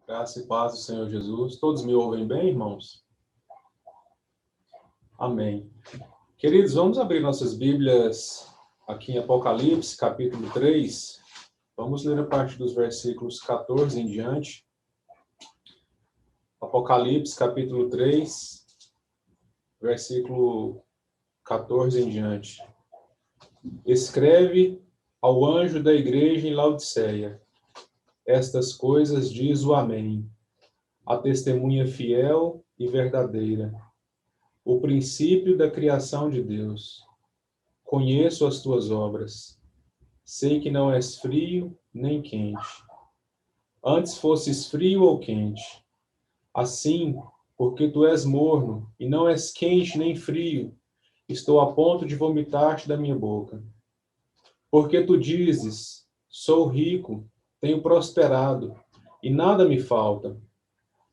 Graça e paz do Senhor Jesus. Todos me ouvem bem, irmãos? Amém. Queridos, vamos abrir nossas Bíblias aqui em Apocalipse, capítulo 3. Vamos ler a partir dos versículos 14 em diante. Apocalipse, capítulo 3, versículo 14 em diante. Escreve ao anjo da igreja em Laodiceia: estas coisas diz o Amém, a testemunha fiel e verdadeira, o princípio da criação de Deus. Conheço as tuas obras. Sei que não és frio nem quente. Antes fosses frio ou quente. Assim, porque tu és morno e não és quente nem frio, estou a ponto de vomitar-te da minha boca. Porque tu dizes: sou rico, tenho prosperado, e nada me falta.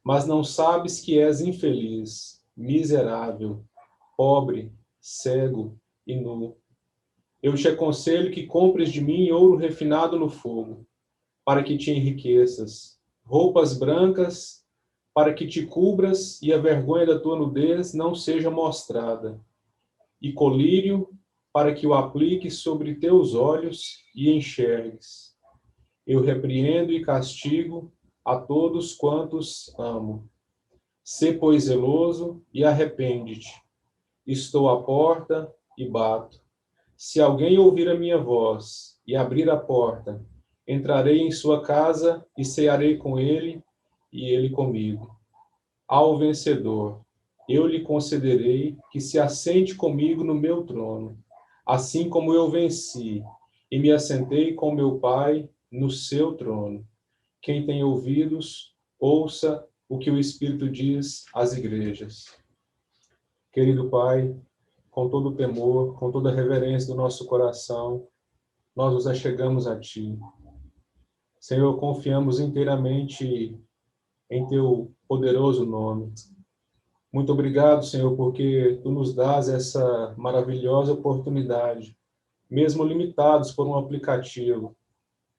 Mas não sabes que és infeliz, miserável, pobre, cego e nu. Eu te aconselho que compres de mim ouro refinado no fogo, para que te enriqueças, roupas brancas, para que te cubras e a vergonha da tua nudez não seja mostrada, e colírio, para que o apliques sobre teus olhos e enxergues. Eu repreendo e castigo a todos quantos amo. Sê, pois, zeloso e arrepende-te. Estou à porta e bato. Se alguém ouvir a minha voz e abrir a porta, entrarei em sua casa e cearei com ele e ele comigo. Ao vencedor, eu lhe concederei que se assente comigo no meu trono, assim como eu venci e me assentei com meu Pai no seu trono. Quem tem ouvidos, ouça o que o Espírito diz às igrejas. Querido Pai, com todo o temor, com toda a reverência do nosso coração, nós nos achegamos a Ti. Senhor, confiamos inteiramente em Teu poderoso nome. Muito obrigado, Senhor, porque Tu nos dás essa maravilhosa oportunidade, mesmo limitados por um aplicativo,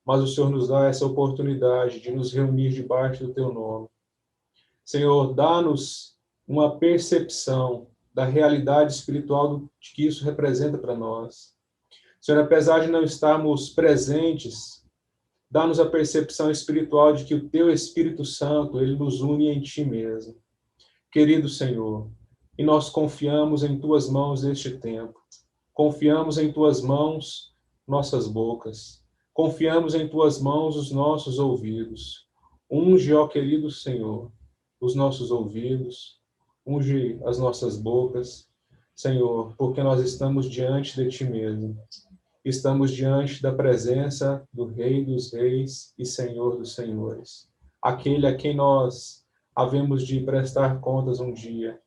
mas o Senhor nos dá essa oportunidade de nos reunir debaixo do Teu nome. Senhor, dá-nos uma percepção da realidade espiritual que isso representa para nós. Senhor, apesar de não estarmos presentes, dá-nos a percepção espiritual de que o Teu Espírito Santo, ele nos une em Ti mesmo. Querido Senhor, e nós confiamos em Tuas mãos neste tempo. Confiamos em Tuas mãos nossas bocas. Confiamos em Tuas mãos os nossos ouvidos. Unge, ó querido Senhor, os nossos ouvidos, unge as nossas bocas, Senhor, porque nós estamos diante de Ti mesmo. Estamos diante da presença do Rei dos Reis e Senhor dos Senhores, aquele a quem nós havemos de prestar contas um dia.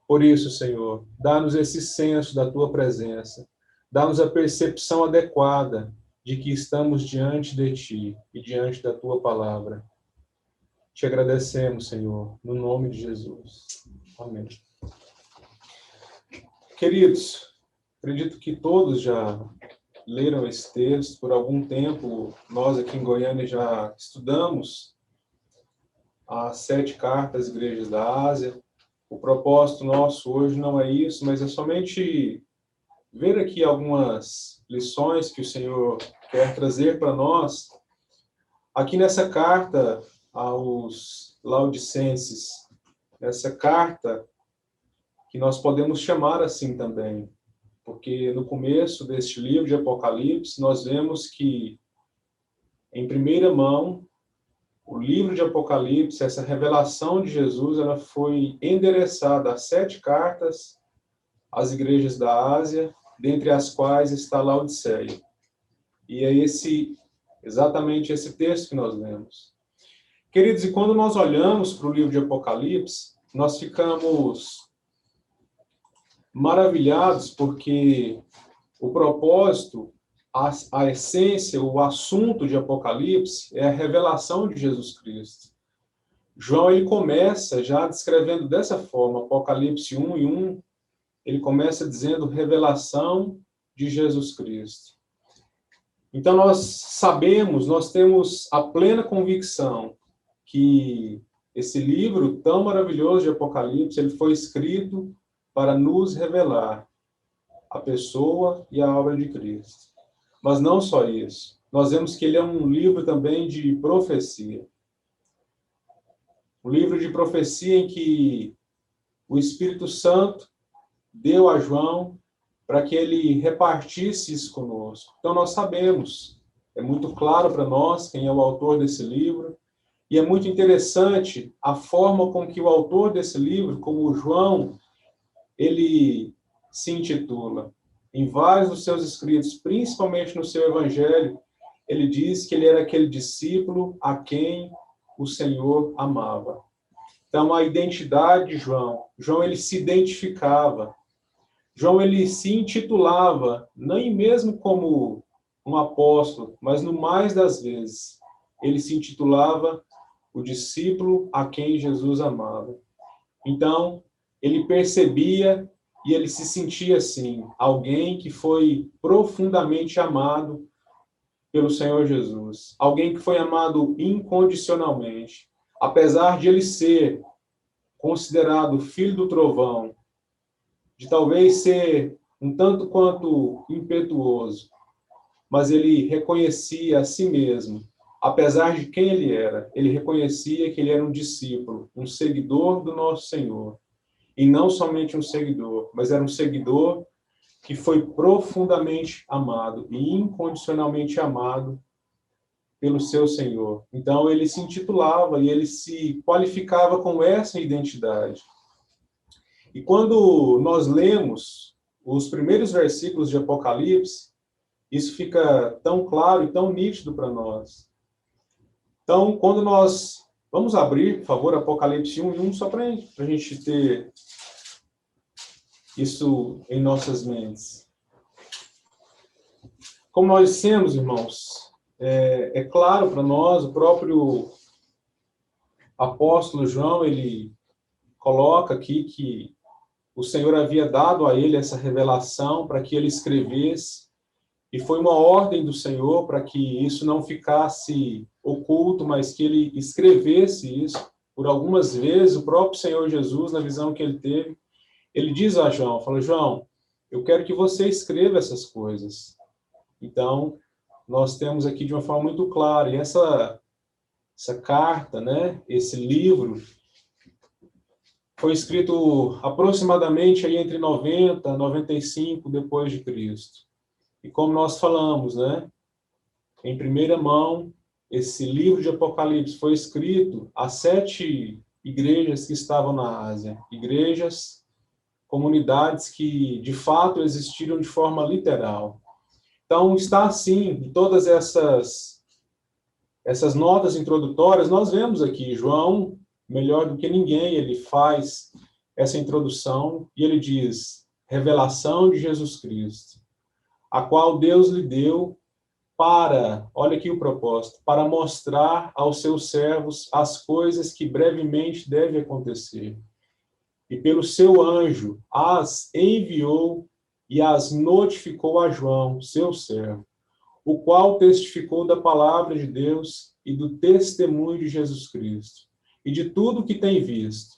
Por isso, Senhor, dá-nos esse senso da Tua presença, dá-nos a percepção adequada de que estamos diante de Ti e diante da Tua palavra. Te agradecemos, Senhor, no nome de Jesus. Amém. Queridos, acredito que todos já leram esse texto. Por algum tempo, nós aqui em Goiânia já estudamos as 7 cartas às igrejas da Ásia. O propósito nosso hoje não é isso, mas é somente ver aqui algumas lições que o Senhor quer trazer para nós. Aqui nessa carta aos Laodicenses, essa carta que nós podemos chamar assim também, porque no começo deste livro de Apocalipse, nós vemos que, em primeira mão, o livro de Apocalipse, essa revelação de Jesus, ela foi endereçada a 7 cartas às igrejas da Ásia, dentre as quais está Laodiceia. E é exatamente esse texto que nós lemos. Queridos, e quando nós olhamos para o livro de Apocalipse, nós ficamos maravilhados porque o propósito, a essência, o assunto de Apocalipse é a revelação de Jesus Cristo. João, ele começa já descrevendo dessa forma, Apocalipse 1:1, ele começa dizendo revelação de Jesus Cristo. Então nós sabemos, nós temos a plena convicção que esse livro tão maravilhoso de Apocalipse, ele foi escrito para nos revelar a pessoa e a obra de Cristo. Mas não só isso. Nós vemos que ele é um livro também de profecia. Um livro de profecia em que o Espírito Santo deu a João para que ele repartisse isso conosco. Então nós sabemos, é muito claro para nós quem é o autor desse livro, e é muito interessante a forma com que o autor desse livro, como João, ele se intitula. Em vários dos seus escritos, principalmente no seu evangelho, ele diz que ele era aquele discípulo a quem o Senhor amava. Então, a identidade de João. João, ele se identificava. João, ele se intitulava, nem mesmo como um apóstolo, mas no mais das vezes, ele se intitulava o discípulo a quem Jesus amava. Então, ele percebia e ele se sentia assim, alguém que foi profundamente amado pelo Senhor Jesus. Alguém que foi amado incondicionalmente. Apesar de ele ser considerado filho do trovão, de talvez ser um tanto quanto impetuoso, mas ele reconhecia a si mesmo, apesar de quem ele era, ele reconhecia que ele era um discípulo, um seguidor do nosso Senhor. E não somente um seguidor, mas era um seguidor que foi profundamente amado e incondicionalmente amado pelo seu Senhor. Então, ele se intitulava e ele se qualificava com essa identidade. E quando nós lemos os primeiros versículos de Apocalipse, isso fica tão claro e tão nítido para nós. Então, quando nós... Vamos abrir, por favor, Apocalipse 1:1, só para a gente ter isso em nossas mentes. Como nós dissemos, irmãos, é claro para nós, o próprio apóstolo João, ele coloca aqui que o Senhor havia dado a ele essa revelação para que ele escrevesse, e foi uma ordem do Senhor para que isso não ficasse oculto, mas que ele escrevesse isso. Por algumas vezes, o próprio Senhor Jesus, na visão que ele teve, ele diz a João, fala, João, eu quero que você escreva essas coisas. Então, nós temos aqui de uma forma muito clara, e essa carta, né, esse livro, foi escrito aproximadamente aí entre 90 e 95 depois de Cristo. E como nós falamos, né, em primeira mão, esse livro de Apocalipse foi escrito a 7 igrejas que estavam na Ásia. Igrejas, comunidades que, de fato, existiram de forma literal. Então, está assim, em todas essas notas introdutórias, nós vemos aqui, João, melhor do que ninguém, ele faz essa introdução e ele diz, revelação de Jesus Cristo, a qual Deus lhe deu para, olha aqui o propósito, para mostrar aos seus servos as coisas que brevemente devem acontecer. E pelo seu anjo as enviou e as notificou a João, seu servo, o qual testificou da palavra de Deus e do testemunho de Jesus Cristo, e de tudo que tem visto.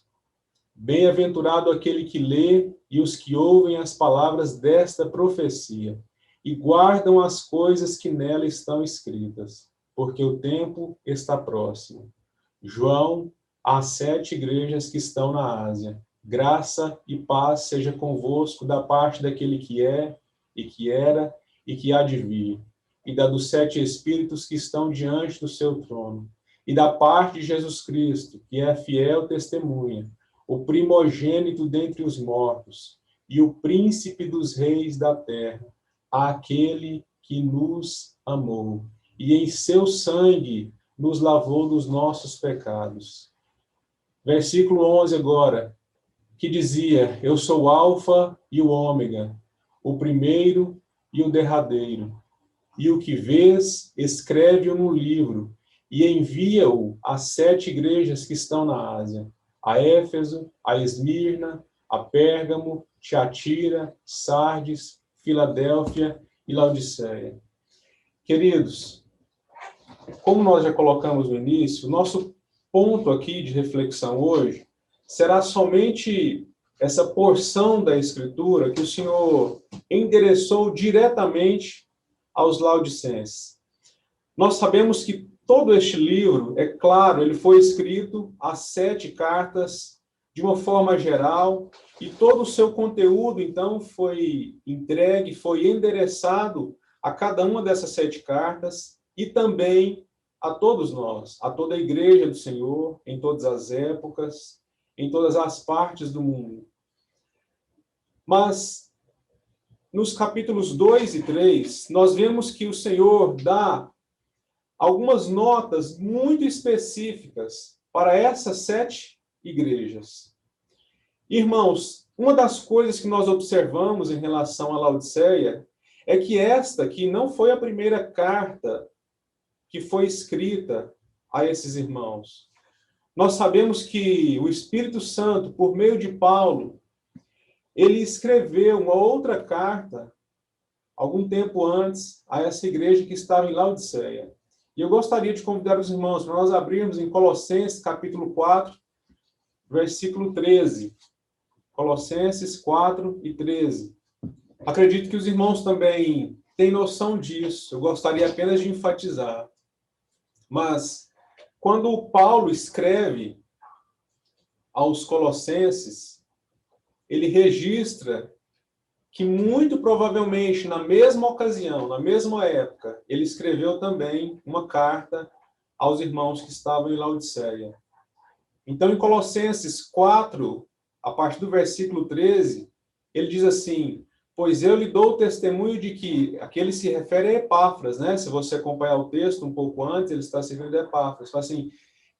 Bem-aventurado aquele que lê e os que ouvem as palavras desta profecia, e guardam as coisas que nela estão escritas, porque o tempo está próximo. João, às 7 igrejas que estão na Ásia, graça e paz seja convosco da parte daquele que é, e que era, e que há de vir, e da dos 7 Espíritos que estão diante do seu trono, e da parte de Jesus Cristo, que é fiel testemunha, o primogênito dentre os mortos, e o príncipe dos reis da terra, àquele que nos amou, e em seu sangue nos lavou dos nossos pecados. Versículo 11 agora, que dizia, eu sou o Alfa e o Ômega, o primeiro e o derradeiro. E o que vês, escreve-o no livro, e envia-o às 7 igrejas que estão na Ásia, a Éfeso, a Esmirna, a Pérgamo, Tiatira, Sardes, Filadélfia e Laodiceia. Queridos, como nós já colocamos no início, nosso ponto aqui de reflexão hoje será somente essa porção da Escritura que o Senhor endereçou diretamente aos Laodicenses. Nós sabemos que todo este livro, é claro, ele foi escrito as 7 cartas de uma forma geral, e todo o seu conteúdo, então, foi entregue, foi endereçado a cada uma dessas 7 cartas, e também a todos nós, a toda a igreja do Senhor, em todas as épocas, em todas as partes do mundo. Mas, nos capítulos 2 e 3, nós vemos que o Senhor dá algumas notas muito específicas para essas 7 igrejas. Irmãos, uma das coisas que nós observamos em relação a Laodiceia é que esta aqui não foi a primeira carta que foi escrita a esses irmãos. Nós sabemos que o Espírito Santo, por meio de Paulo, ele escreveu uma outra carta, algum tempo antes, a essa igreja que estava em Laodiceia. E eu gostaria de convidar os irmãos para nós abrirmos em Colossenses, capítulo 4, versículo 13. Colossenses 4 e 13. Acredito que os irmãos também têm noção disso. Eu gostaria apenas de enfatizar. Mas, quando Paulo escreve aos Colossenses, ele registra que muito provavelmente na mesma ocasião, na mesma época, ele escreveu também uma carta aos irmãos que estavam em Laodiceia. Então, em Colossenses 4, a partir do versículo 13, ele diz assim: pois eu lhe dou testemunho de que, aqui ele se refere a Epáfras, né? Se você acompanhar o texto um pouco antes, ele está se referindo a Epáfras. Fala assim,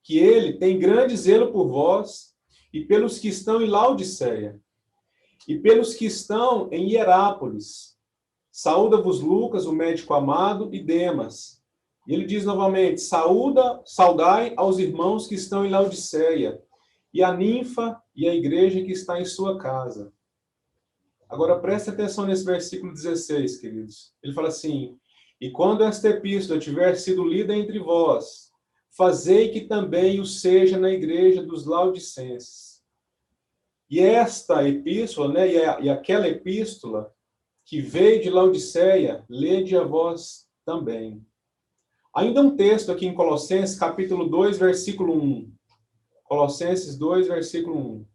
que ele tem grande zelo por vós e pelos que estão em Laodiceia, e pelos que estão em Hierápolis. Saúda-vos Lucas, o médico amado, e Demas. E ele diz novamente, saudai aos irmãos que estão em Laodiceia, e a ninfa e a igreja que está em sua casa. Agora preste atenção nesse versículo 16, queridos. Ele fala assim, e quando esta epístola tiver sido lida entre vós, fazei que também o seja na igreja dos laodicenses. E esta epístola, né, e aquela epístola que veio de Laodiceia, lede a vós também. Ainda um texto aqui em Colossenses, capítulo 2, versículo 1. Colossenses 2, versículo 1.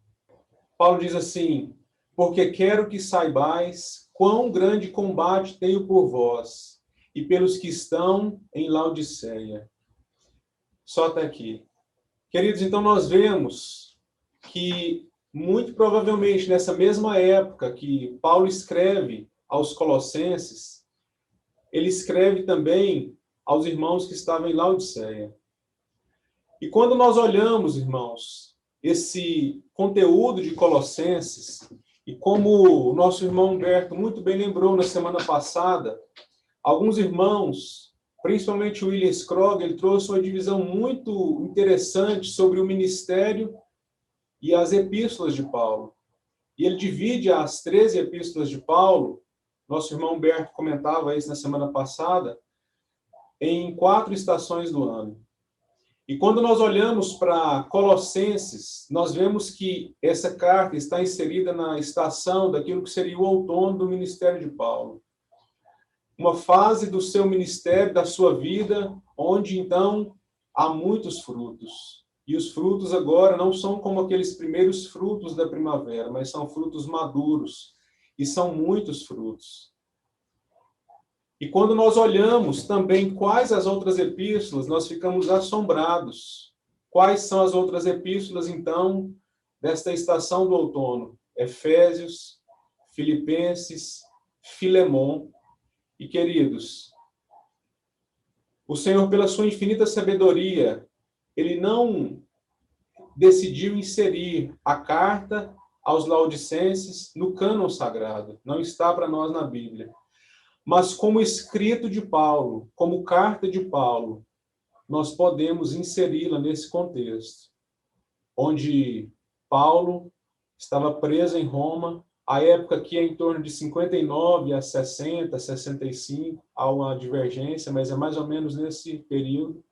Paulo diz assim, porque quero que saibais quão grande combate tenho por vós e pelos que estão em Laodiceia. Só até aqui. Queridos, então nós vemos que muito provavelmente nessa mesma época que Paulo escreve aos Colossenses, ele escreve também aos irmãos que estavam em Laodiceia. E quando nós olhamos, irmãos, esse conteúdo de Colossenses, e como o nosso irmão Humberto muito bem lembrou na semana passada, alguns irmãos, principalmente o William Scrogg, ele trouxe uma divisão muito interessante sobre o ministério e as epístolas de Paulo. E ele divide as 13 epístolas de Paulo, nosso irmão Humberto comentava isso na semana passada, em 4 estações do ano. E quando nós olhamos para Colossenses, nós vemos que essa carta está inserida na estação daquilo que seria o outono do ministério de Paulo. Uma fase do seu ministério, da sua vida, onde então há muitos frutos. E os frutos agora não são como aqueles primeiros frutos da primavera, mas são frutos maduros. E são muitos frutos. E quando nós olhamos também quais as outras epístolas, nós ficamos assombrados. Quais são as outras epístolas, então, desta estação do outono? Efésios, Filipenses, Filemon. E, queridos, o Senhor, pela sua infinita sabedoria, ele não decidiu inserir a carta aos Laodicenses no cânon sagrado. Não está para nós na Bíblia. Mas como escrito de Paulo, como carta de Paulo, nós podemos inseri-la nesse contexto, onde Paulo estava preso em Roma, a época que é em torno de 59 a 60, 65, há uma divergência, mas é mais ou menos nesse período.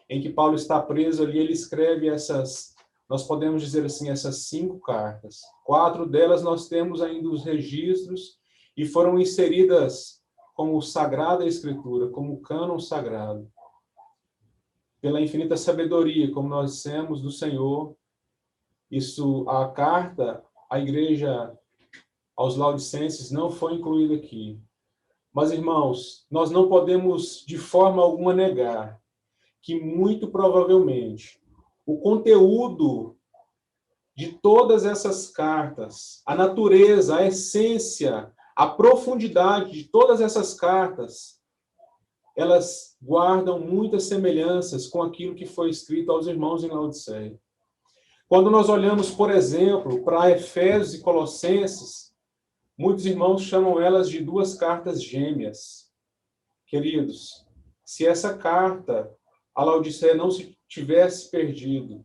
em que Paulo está preso ali, ele escreve essas, nós podemos dizer assim, essas 5 cartas. 4 delas nós temos ainda os registros e foram inseridas como Sagrada Escritura, como cânon sagrado. Pela infinita sabedoria, como nós dissemos, do Senhor, isso, a carta à igreja aos Laodicenses não foi incluída aqui. Mas, irmãos, nós não podemos de forma alguma negar que muito provavelmente o conteúdo de todas essas cartas, a natureza, a essência, a profundidade de todas essas cartas, elas guardam muitas semelhanças com aquilo que foi escrito aos irmãos em Laodiceia. Quando nós olhamos, por exemplo, para Efésios e Colossenses, muitos irmãos chamam elas de 2 cartas gêmeas. Queridos, se essa carta a Laodiceia não se tivesse perdido,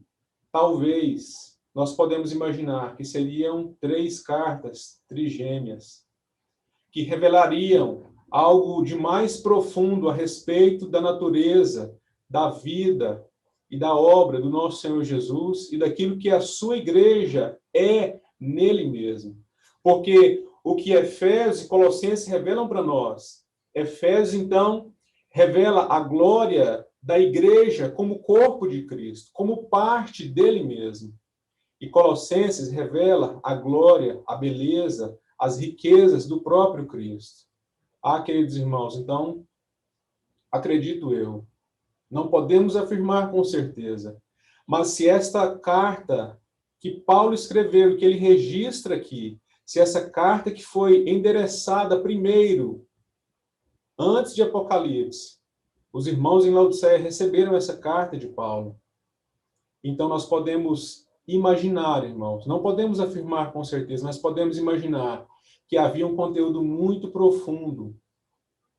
talvez nós podemos imaginar que seriam 3 cartas trigêmeas, que revelariam algo de mais profundo a respeito da natureza, da vida e da obra do nosso Senhor Jesus e daquilo que a sua igreja é nele mesmo. Porque o que Efésios e Colossenses revelam para nós, Efésios, então, revela a glória da igreja como corpo de Cristo, como parte dele mesmo. E Colossenses revela a glória, a beleza, as riquezas do próprio Cristo. Queridos irmãos, então, acredito eu, não podemos afirmar com certeza, mas se esta carta que Paulo escreveu, que ele registra aqui, se essa carta que foi endereçada primeiro, antes de Apocalipse, os irmãos em Laodiceia receberam essa carta de Paulo. Então nós podemos imaginar, irmãos, não podemos afirmar com certeza, mas podemos imaginar que havia um conteúdo muito profundo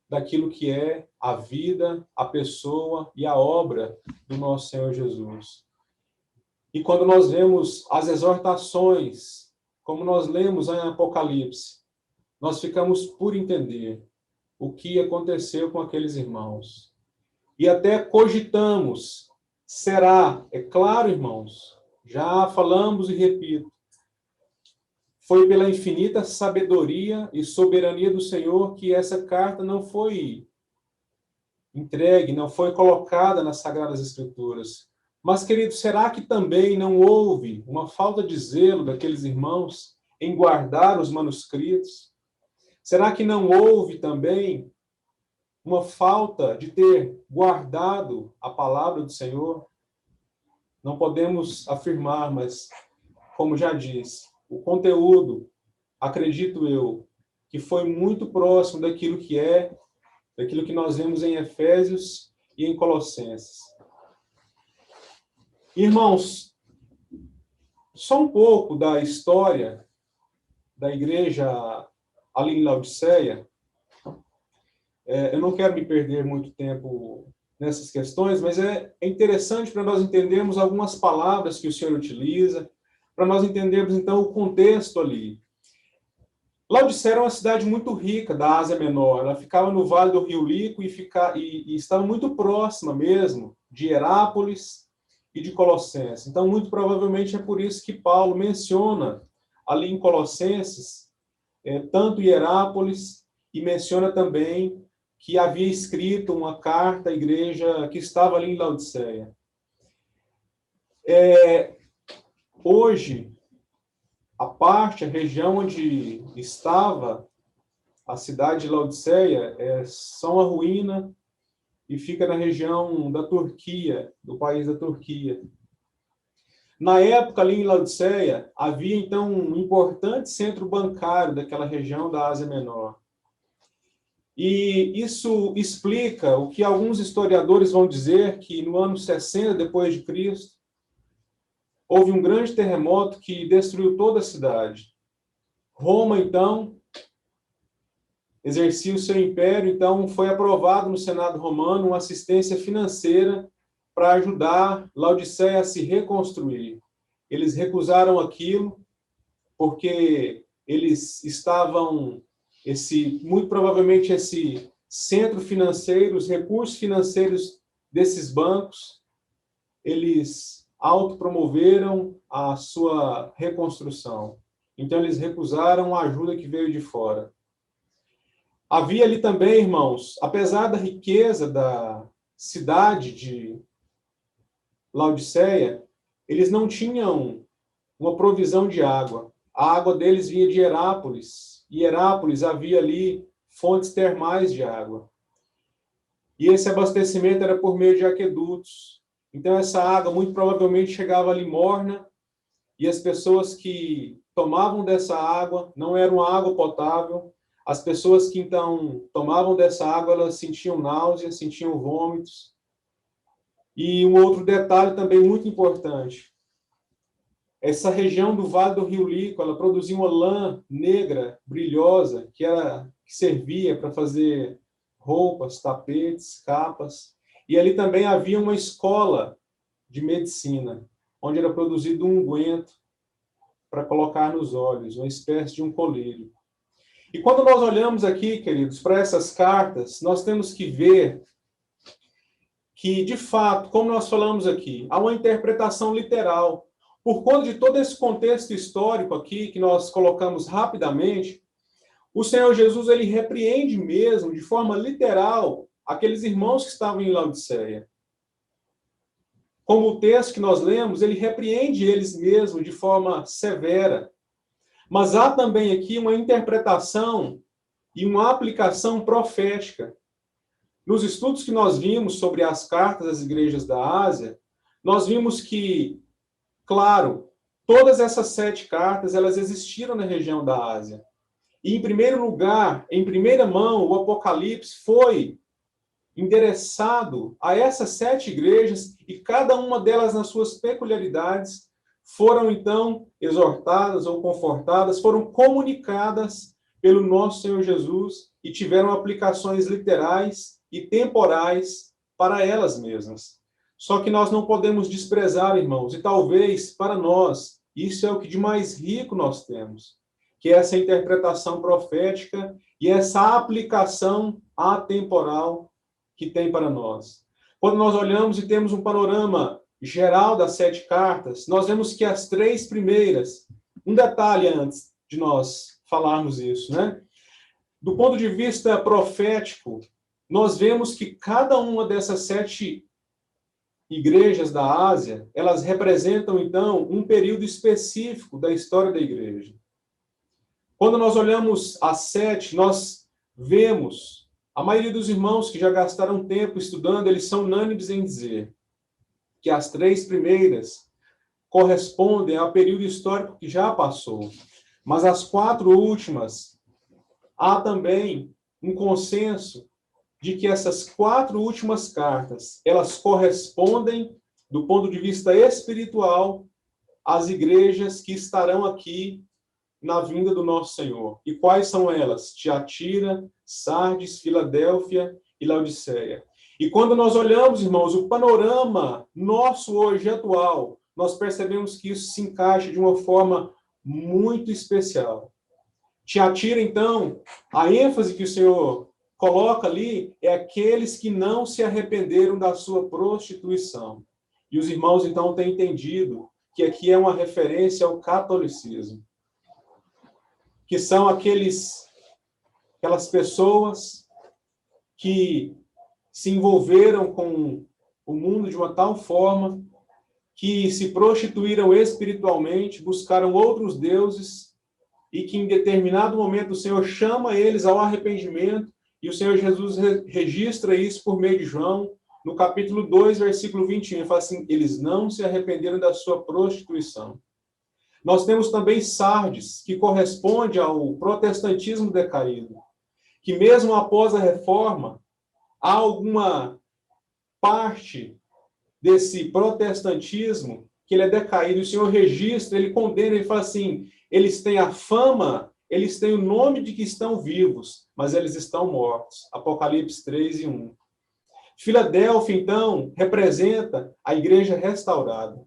daquilo que é a vida, a pessoa e a obra do nosso Senhor Jesus. E quando nós vemos as exortações, como nós lemos em Apocalipse, nós ficamos por entender o que aconteceu com aqueles irmãos. E até cogitamos, será, é claro, irmãos, já falamos e repito, foi pela infinita sabedoria e soberania do Senhor que essa carta não foi entregue, não foi colocada nas Sagradas Escrituras. Mas, queridos, será que também não houve uma falta de zelo daqueles irmãos em guardar os manuscritos? Será que não houve também uma falta de ter guardado a palavra do Senhor? Não podemos afirmar, mas, como já disse, o conteúdo, acredito eu, que foi muito próximo daquilo que nós vemos em Efésios e em Colossenses. Irmãos, só um pouco da história da igreja ali em Laodiceia. Eu não quero me perder muito tempo nessas questões, mas é interessante para nós entendermos algumas palavras que o Senhor utiliza, para nós entendermos, então, o contexto ali. Laodiceia era uma cidade muito rica da Ásia Menor. Ela ficava no Vale do Rio Lico e estava muito próxima mesmo de Herápolis e de Colossenses. Então, muito provavelmente é por isso que Paulo menciona ali em Colossenses, tanto Hierápolis, e menciona também que havia escrito uma carta à igreja que estava ali em Laodiceia. Hoje, a região onde estava a cidade de Laodiceia são a ruína e fica na região da Turquia, do país da Turquia. Na época, ali em Laodiceia, havia, então, um importante centro bancário daquela região da Ásia Menor. E isso explica o que alguns historiadores vão dizer, que no ano 60 depois de Cristo, houve um grande terremoto que destruiu toda a cidade. Roma, então, exercia o seu império, então foi aprovado no Senado romano uma assistência financeira para ajudar Laodiceia a se reconstruir. Eles recusaram aquilo porque eles estavam, muito provavelmente esse centro financeiro, os recursos financeiros desses bancos eles autopromoveram a sua reconstrução. Então, eles recusaram a ajuda que veio de fora. Havia ali também, irmãos, apesar da riqueza da cidade de Laodiceia, eles não tinham uma provisão de água. A água deles vinha de Herápolis, e Herápolis havia ali fontes termais de água. E esse abastecimento era por meio de aquedutos. Então, essa água muito provavelmente chegava ali morna, e as pessoas que tomavam dessa água não era uma água potável. As pessoas que, então, tomavam dessa água, elas sentiam náuseas, sentiam vômitos. E um outro detalhe também muito importante. Essa região do Vale do Rio Lico, ela produzia uma lã negra, brilhosa, que servia para fazer roupas, tapetes, capas. E ali também havia uma escola de medicina, onde era produzido um unguento para colocar nos olhos, uma espécie de um colírio. E quando nós olhamos aqui, queridos, para essas cartas, nós temos que ver que, de fato, como nós falamos aqui, há uma interpretação literal. Por conta de todo esse contexto histórico aqui, que nós colocamos rapidamente, o Senhor Jesus, ele repreende mesmo, de forma literal, aqueles irmãos que estavam em Laodiceia. Como o texto que nós lemos, ele repreende eles mesmo de forma severa. Mas há também aqui uma interpretação e uma aplicação profética. Nos estudos que nós vimos sobre as cartas das igrejas da Ásia, nós vimos que, claro, todas essas 7 cartas, elas existiram na região da Ásia. E, em primeiro lugar, em primeira mão, o Apocalipse foi endereçado a essas 7 igrejas, e cada uma delas, nas suas peculiaridades, foram, então, exortadas ou confortadas, foram comunicadas pelo nosso Senhor Jesus e tiveram aplicações literais e temporais para elas mesmas. Só que nós não podemos desprezar, irmãos, e talvez para nós, isso é o que de mais rico nós temos, que é essa interpretação profética e essa aplicação atemporal que tem para nós. Quando nós olhamos e temos um panorama geral das 7 cartas, nós vemos que as 3 primeiras, um detalhe antes de nós falarmos isso, né? Do ponto de vista profético, nós vemos que cada uma dessas 7 igrejas da Ásia, elas representam, então, um período específico da história da igreja. Quando nós olhamos as 7, nós vemos, a maioria dos irmãos que já gastaram tempo estudando, eles são unânimes em dizer que as 3 primeiras correspondem ao período histórico que já passou. Mas as 4 últimas, há também um consenso de que essas 4 últimas cartas, elas correspondem, do ponto de vista espiritual, às igrejas que estarão aqui na vinda do nosso Senhor. E quais são elas? Tiatira, Sardes, Filadélfia e Laodiceia. E quando nós olhamos, irmãos, o panorama nosso hoje atual, nós percebemos que isso se encaixa de uma forma muito especial. Tiatira, então, a ênfase que o Senhor coloca ali é aqueles que não se arrependeram da sua prostituição. E os irmãos, então, têm entendido que aqui é uma referência ao catolicismo, que são aquelas pessoas que se envolveram com o mundo de uma tal forma que se prostituíram espiritualmente, buscaram outros deuses, e que em determinado momento o Senhor chama eles ao arrependimento, e o Senhor Jesus registra isso por meio de João, no capítulo 2, versículo 21, ele fala assim, eles não se arrependeram da sua prostituição. Nós temos também Sardes, que corresponde ao protestantismo decaído, que mesmo após a reforma, há alguma parte desse protestantismo que ele é decaído, o Senhor registra, ele condena, ele fala assim, eles têm a fama, eles têm o nome de que estão vivos, mas eles estão mortos. Apocalipse 3 e 1. Filadélfia, então, representa a igreja restaurada.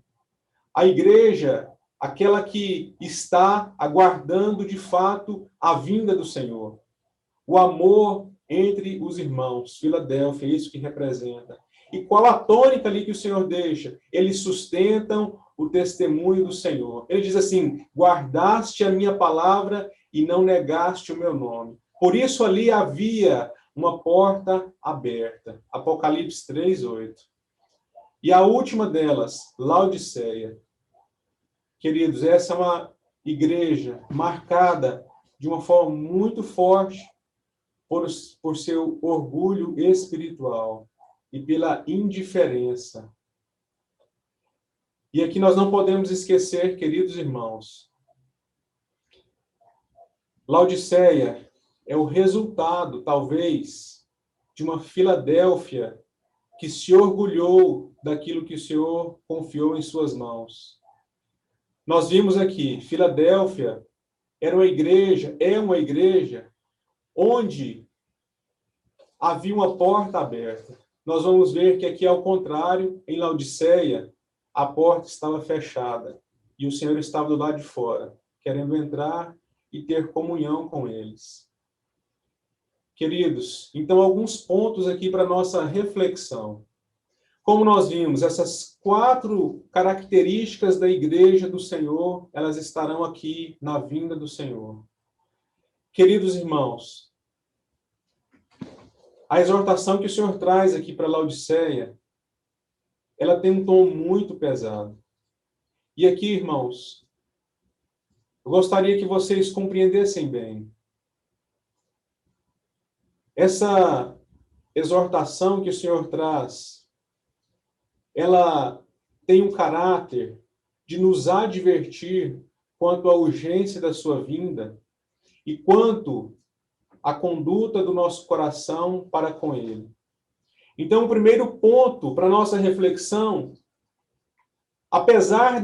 A igreja, aquela que está aguardando, de fato, a vinda do Senhor. O amor entre os irmãos. Filadélfia, é isso que representa. E qual a tônica ali que o Senhor deixa? Eles sustentam o testemunho do Senhor. Ele diz assim: guardaste a minha palavra e não negaste o meu nome. Por isso ali havia uma porta aberta. Apocalipse 3:8. E a última delas, Laodiceia. Queridos, essa é uma igreja marcada de uma forma muito forte por seu orgulho espiritual e pela indiferença. E aqui nós não podemos esquecer, queridos irmãos, Laodiceia é o resultado, talvez, de uma Filadélfia que se orgulhou daquilo que o Senhor confiou em suas mãos. Nós vimos aqui, Filadélfia é uma igreja onde havia uma porta aberta. Nós vamos ver que aqui, ao contrário, em Laodiceia, a porta estava fechada e o Senhor estava do lado de fora, querendo entrar e ter comunhão com eles. Queridos, então alguns pontos aqui para nossa reflexão. Como nós vimos, essas 4 características da igreja do Senhor, elas estarão aqui na vinda do Senhor. Queridos irmãos, a exortação que o Senhor traz aqui para Laodiceia, ela tem um tom muito pesado. E aqui, irmãos, eu gostaria que vocês compreendessem bem. Essa exortação que o Senhor traz, ela tem um caráter de nos advertir quanto à urgência da sua vinda e quanto à conduta do nosso coração para com ele. Então, o primeiro ponto para nossa reflexão, apesar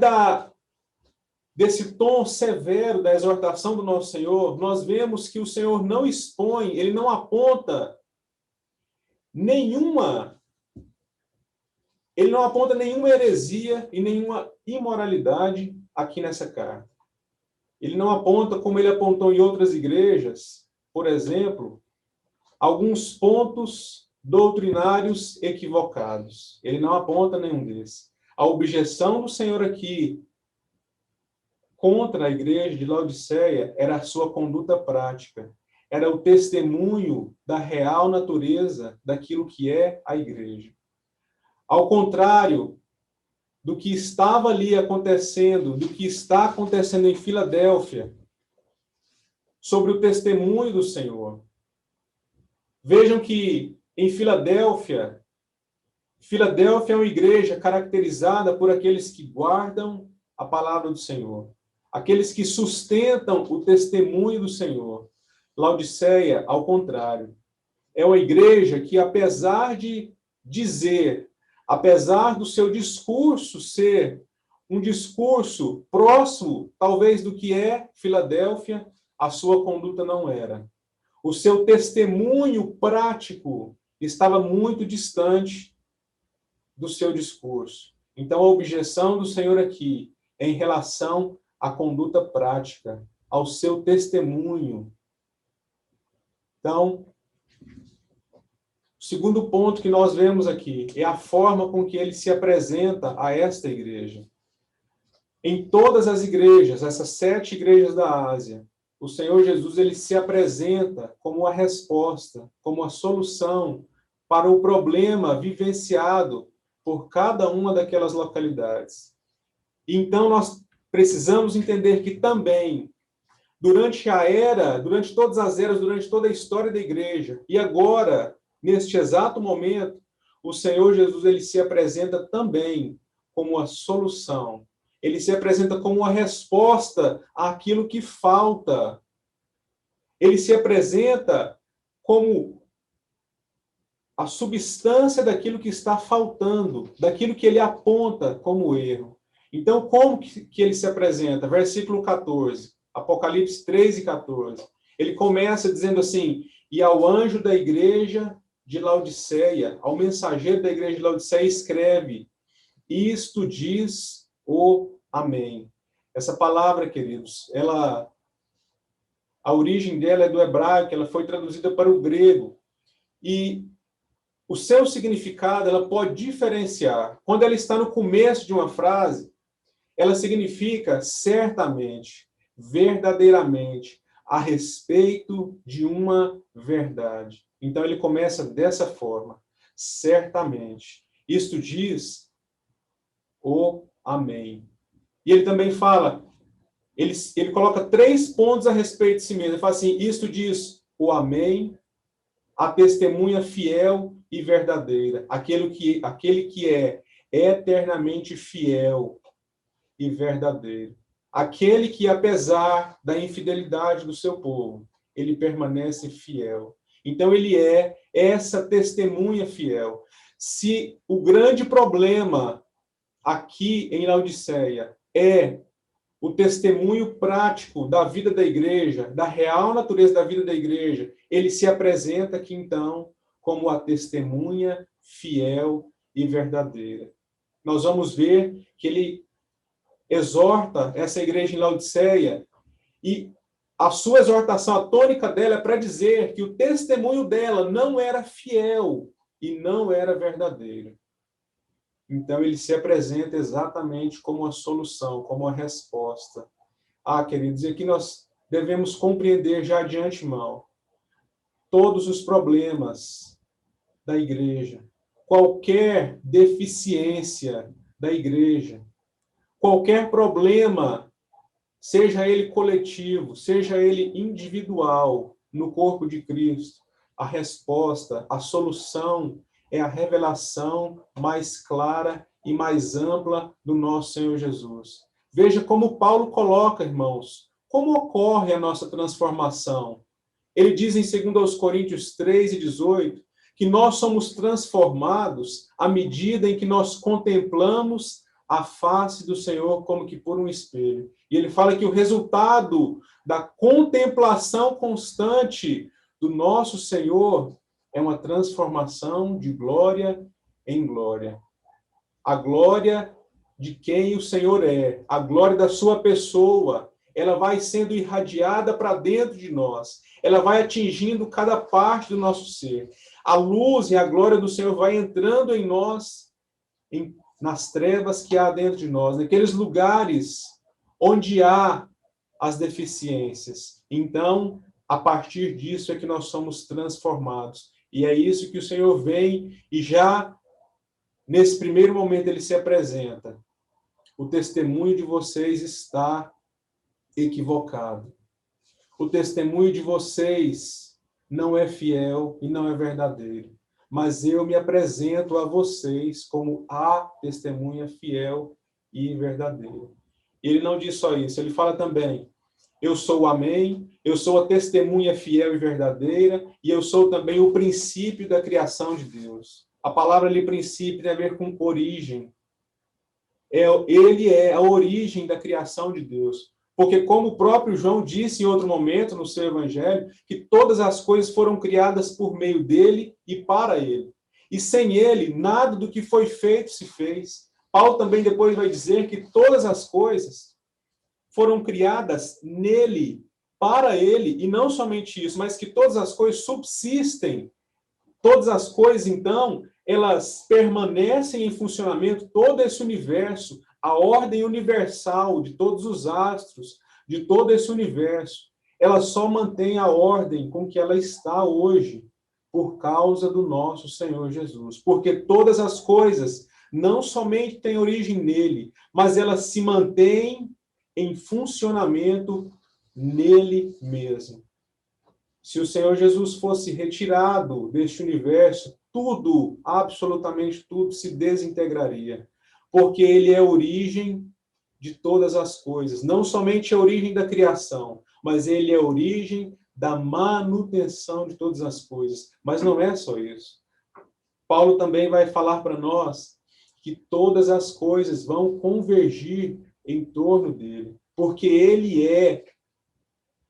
desse tom severo da exortação do nosso Senhor, nós vemos que o Senhor não expõe, ele não aponta nenhuma heresia e nenhuma imoralidade aqui nessa carta. Ele não aponta, como ele apontou em outras igrejas, por exemplo, alguns pontos doutrinários equivocados. Ele não aponta nenhum desses. A objeção do Senhor aqui contra a igreja de Laodiceia era a sua conduta prática. Era o testemunho da real natureza daquilo que é a igreja. Ao contrário do que estava ali acontecendo, do que está acontecendo em Filadélfia, sobre o testemunho do Senhor. Vejam que em Filadélfia é uma igreja caracterizada por aqueles que guardam a palavra do Senhor, aqueles que sustentam o testemunho do Senhor. Laodiceia, ao contrário, é uma igreja que, apesar do seu discurso ser um discurso próximo, talvez, do que é Filadélfia, a sua conduta não era. O seu testemunho prático estava muito distante do seu discurso. Então, a objeção do Senhor aqui é em relação à conduta prática, ao seu testemunho. Então, o segundo ponto que nós vemos aqui é a forma com que ele se apresenta a esta igreja. Em todas as igrejas, essas 7 igrejas da Ásia, o Senhor Jesus ele se apresenta como a resposta, como a solução para o problema vivenciado por cada uma daquelas localidades. Então, nós precisamos entender que também, durante todas as eras, durante toda a história da igreja, e agora, neste exato momento, o Senhor Jesus ele se apresenta também como a solução. Ele se apresenta como uma resposta àquilo que falta. Ele se apresenta como a substância daquilo que está faltando, daquilo que ele aponta como erro. Então, como que ele se apresenta? Versículo 14, Apocalipse 3:14. Ele começa dizendo assim: e ao anjo da igreja de Laodiceia, ao mensageiro da igreja de Laodiceia, escreve: isto diz o Amém. Essa palavra, queridos, a origem dela é do hebraico, ela foi traduzida para o grego. e o seu significado ela pode diferenciar. Quando ela está no começo de uma frase, ela significa certamente, verdadeiramente, a respeito de uma verdade. Então ele começa dessa forma, certamente. Isto diz o amém. E ele também fala, ele coloca 3 pontos a respeito de si mesmo. Ele fala assim, isto diz o amém, a testemunha fiel e verdadeira, aquele que é eternamente fiel e verdadeiro. Aquele que, apesar da infidelidade do seu povo, ele permanece fiel. Então, ele é essa testemunha fiel. Se o grande problema aqui em Laodiceia é o testemunho prático da vida da igreja, da real natureza da vida da igreja, ele se apresenta aqui, então, como a testemunha fiel e verdadeira. Nós vamos ver que ele exorta essa igreja em Laodiceia e a sua exortação, a tônica dela é para dizer que o testemunho dela não era fiel e não era verdadeiro. Então, ele se apresenta exatamente como a solução, como a resposta. Queridos, aqui nós devemos compreender já de antemão todos os problemas da igreja, qualquer deficiência da igreja, qualquer problema, seja ele coletivo, seja ele individual, no corpo de Cristo, a resposta, a solução é a revelação mais clara e mais ampla do nosso Senhor Jesus. Veja como Paulo coloca, irmãos, como ocorre a nossa transformação. Ele diz em 2 Coríntios 3:18, que nós somos transformados à medida em que nós contemplamos a face do Senhor como que por um espelho. E ele fala que o resultado da contemplação constante do nosso Senhor é uma transformação de glória em glória. A glória de quem o Senhor é, a glória da sua pessoa, ela vai sendo irradiada para dentro de nós. Ela vai atingindo cada parte do nosso ser. A luz e a glória do Senhor vai entrando em nós, nas trevas que há dentro de nós, naqueles lugares onde há as deficiências. Então, a partir disso é que nós somos transformados. E é isso que o Senhor vem e já, nesse primeiro momento, ele se apresenta. O testemunho de vocês está equivocado. O testemunho de vocês não é fiel e não é verdadeiro. Mas eu me apresento a vocês como a testemunha fiel e verdadeira. Ele não diz só isso, ele fala também, eu sou o Amém, eu sou a testemunha fiel e verdadeira, e eu sou também o princípio da criação de Deus. A palavra ali, princípio, tem a ver com origem. Ele é a origem da criação de Deus. Porque, como o próprio João disse em outro momento no seu evangelho, que todas as coisas foram criadas por meio dele e para ele. E sem ele, nada do que foi feito se fez. Paulo também depois vai dizer que todas as coisas foram criadas nele, para ele, e não somente isso, mas que todas as coisas subsistem. Todas as coisas, então, elas permanecem em funcionamento, todo esse universo, a ordem universal de todos os astros, de todo esse universo, ela só mantém a ordem com que ela está hoje, por causa do nosso Senhor Jesus. Porque todas as coisas não somente têm origem nele, mas elas se mantêm em funcionamento nele mesmo. Se o Senhor Jesus fosse retirado deste universo, tudo, absolutamente tudo, se desintegraria. Porque ele é a origem de todas as coisas. Não somente a origem da criação, mas ele é a origem da manutenção de todas as coisas. Mas não é só isso. Paulo também vai falar para nós que todas as coisas vão convergir em torno dele. Porque ele é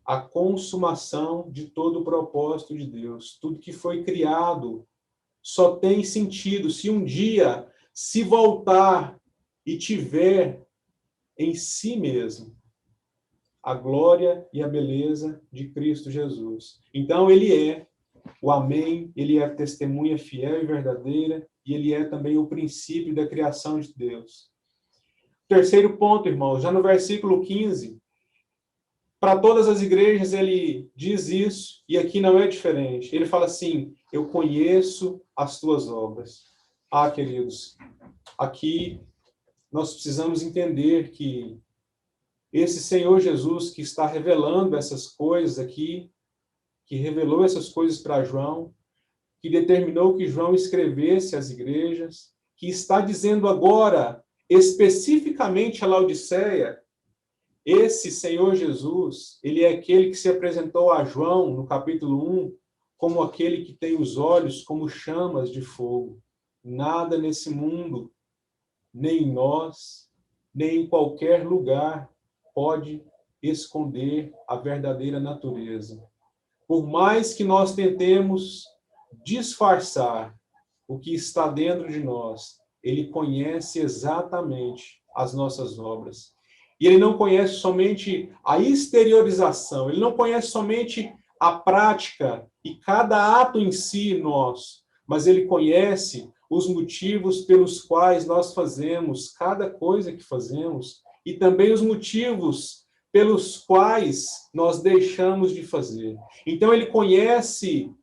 a consumação de todo o propósito de Deus. Tudo que foi criado só tem sentido se um dia se voltar e tiver em si mesmo a glória e a beleza de Cristo Jesus. Então, ele é O Amém, ele é a testemunha fiel e verdadeira, e ele é também o princípio da criação de Deus. Terceiro ponto, irmãos, já no versículo 15, para todas as igrejas ele diz isso, e aqui não é diferente. Ele fala assim, eu conheço as tuas obras. Ah, queridos, aqui nós precisamos entender que esse Senhor Jesus que está revelando essas coisas aqui, que revelou essas coisas para João, que determinou que João escrevesse às igrejas, que está dizendo agora, especificamente a Laodiceia, esse Senhor Jesus, ele é aquele que se apresentou a João, no capítulo 1, como aquele que tem os olhos como chamas de fogo. Nada nesse mundo, nem em nós, nem em qualquer lugar, pode esconder a verdadeira natureza. Por mais que nós tentemos disfarçar o que está dentro de nós, ele conhece exatamente as nossas obras. E ele não conhece somente a exteriorização, ele não conhece somente a prática e cada ato em si nosso, mas ele conhece os motivos pelos quais nós fazemos cada coisa que fazemos e também os motivos pelos quais nós deixamos de fazer. Então ele conhece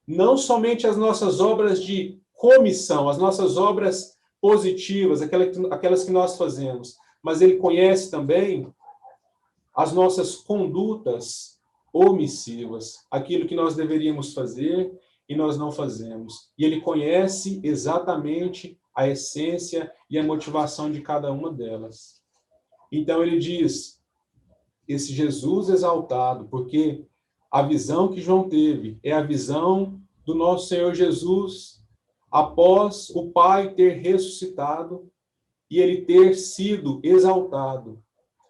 não somente as nossas obras de comissão, as nossas obras positivas, aquelas que nós fazemos, mas ele conhece também as nossas condutas omissivas, aquilo que nós deveríamos fazer e nós não fazemos. E ele conhece exatamente a essência e a motivação de cada uma delas. Então ele diz, esse Jesus exaltado, porque a visão que João teve é a visão do nosso Senhor Jesus após o Pai ter ressuscitado e ele ter sido exaltado.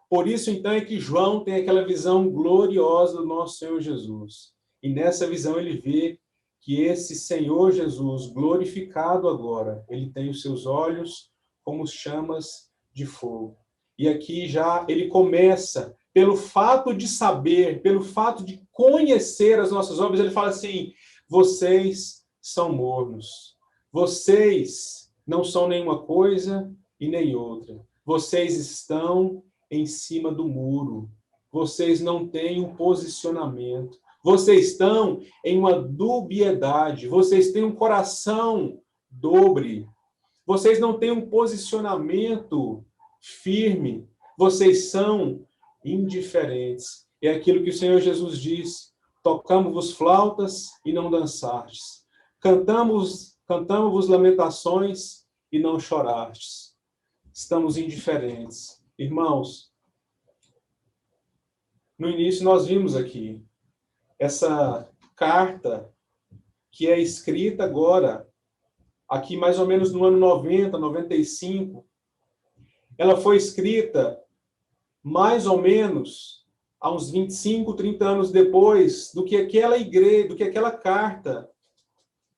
Por isso, então, é que João tem aquela visão gloriosa do nosso Senhor Jesus. E nessa visão ele vê que esse Senhor Jesus, glorificado agora, ele tem os seus olhos como chamas de fogo. E aqui já ele começa, pelo fato de saber, pelo fato de conhecer as nossas obras, ele fala assim, vocês são mornos. Vocês não são nenhuma coisa e nem outra. Vocês estão em cima do muro. Vocês não têm um posicionamento. Vocês estão em uma dubiedade. Vocês têm um coração dobre. Vocês não têm um posicionamento firme. Vocês são indiferentes. É aquilo que o Senhor Jesus diz. Tocamos-vos flautas e não dançastes. Cantamos-vos lamentações e não chorastes. Estamos indiferentes. Irmãos, no início nós vimos aqui essa carta que é escrita agora, aqui mais ou menos no ano 90, 95. Ela foi escrita mais ou menos há uns 25, 30 anos depois do que aquela igreja, do que aquela carta,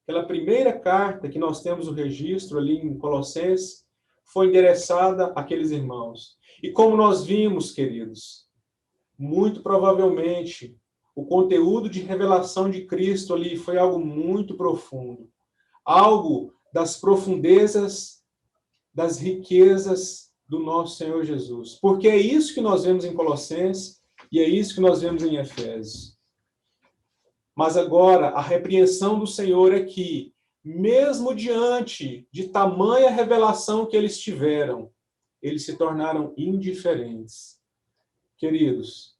aquela primeira carta que nós temos o registro ali em Colossenses, foi endereçada àqueles irmãos. E como nós vimos, queridos, muito provavelmente o conteúdo de revelação de Cristo ali foi algo muito profundo. Algo das profundezas, das riquezas do nosso Senhor Jesus. Porque é isso que nós vemos em Colossenses e é isso que nós vemos em Efésios. Mas agora, a repreensão do Senhor é que, mesmo diante de tamanha revelação que eles tiveram, eles se tornaram indiferentes. Queridos,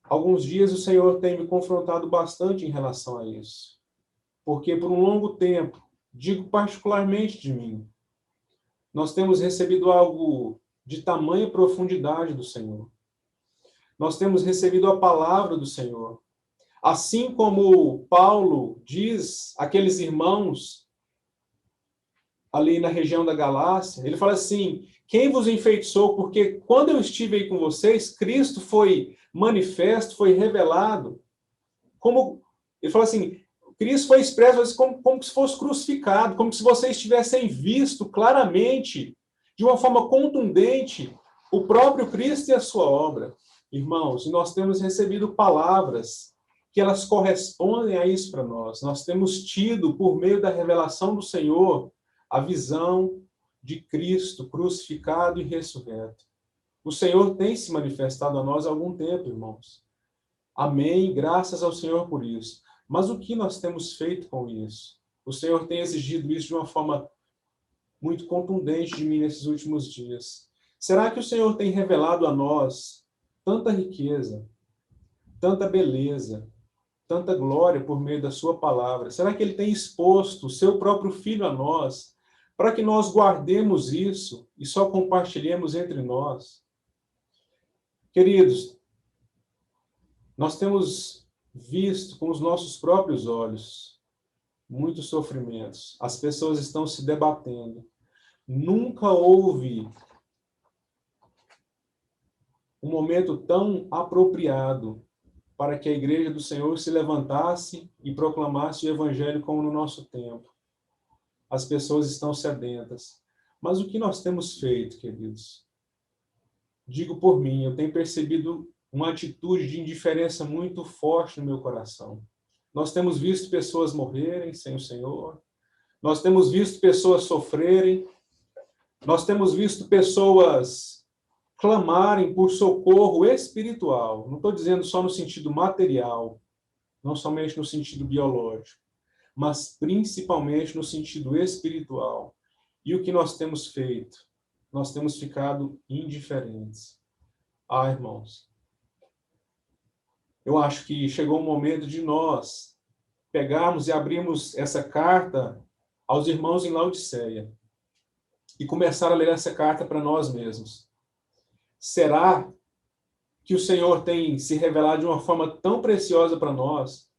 alguns dias o Senhor tem me confrontado bastante em relação a isso. Porque por um longo tempo, digo particularmente de mim, nós temos recebido algo de tamanha profundidade do Senhor. Nós temos recebido a palavra do Senhor. Assim como Paulo diz àqueles irmãos ali na região da Galácia, ele fala assim, quem vos enfeitiçou? Porque quando eu estive aí com vocês, Cristo foi manifesto, foi revelado. Ele fala assim, Cristo foi expresso como se fosse crucificado, como se vocês tivessem visto claramente, de uma forma contundente, o próprio Cristo e a sua obra. Irmãos, nós temos recebido palavras que elas correspondem a isso para nós. Nós temos tido, por meio da revelação do Senhor, a visão de Cristo crucificado e ressurreto. O Senhor tem se manifestado a nós há algum tempo, irmãos. Amém, graças ao Senhor por isso. Mas o que nós temos feito com isso? O Senhor tem exigido isso de uma forma muito contundente de mim nesses últimos dias. Será que o Senhor tem revelado a nós tanta riqueza, tanta beleza, tanta glória por meio da sua palavra? Será que ele tem exposto o seu próprio Filho a nós, para que nós guardemos isso e só compartilhemos entre nós? Queridos, nós temos visto com os nossos próprios olhos muitos sofrimentos. As pessoas estão se debatendo. Nunca houve um momento tão apropriado para que a Igreja do Senhor se levantasse e proclamasse o Evangelho como no nosso tempo. As pessoas estão sedentas. Mas o que nós temos feito, queridos? Digo por mim, eu tenho percebido uma atitude de indiferença muito forte no meu coração. Nós temos visto pessoas morrerem sem o Senhor. Nós temos visto pessoas sofrerem. Nós temos visto pessoas clamarem por socorro espiritual. Não estou dizendo só no sentido material, não somente no sentido biológico, mas principalmente no sentido espiritual. E o que nós temos feito? Nós temos ficado indiferentes. Ah, irmãos, eu acho que chegou o momento de nós pegarmos e abrirmos essa carta aos irmãos em Laodiceia e começar a ler essa carta para nós mesmos. Será que o Senhor tem se revelado de uma forma tão preciosa para nós,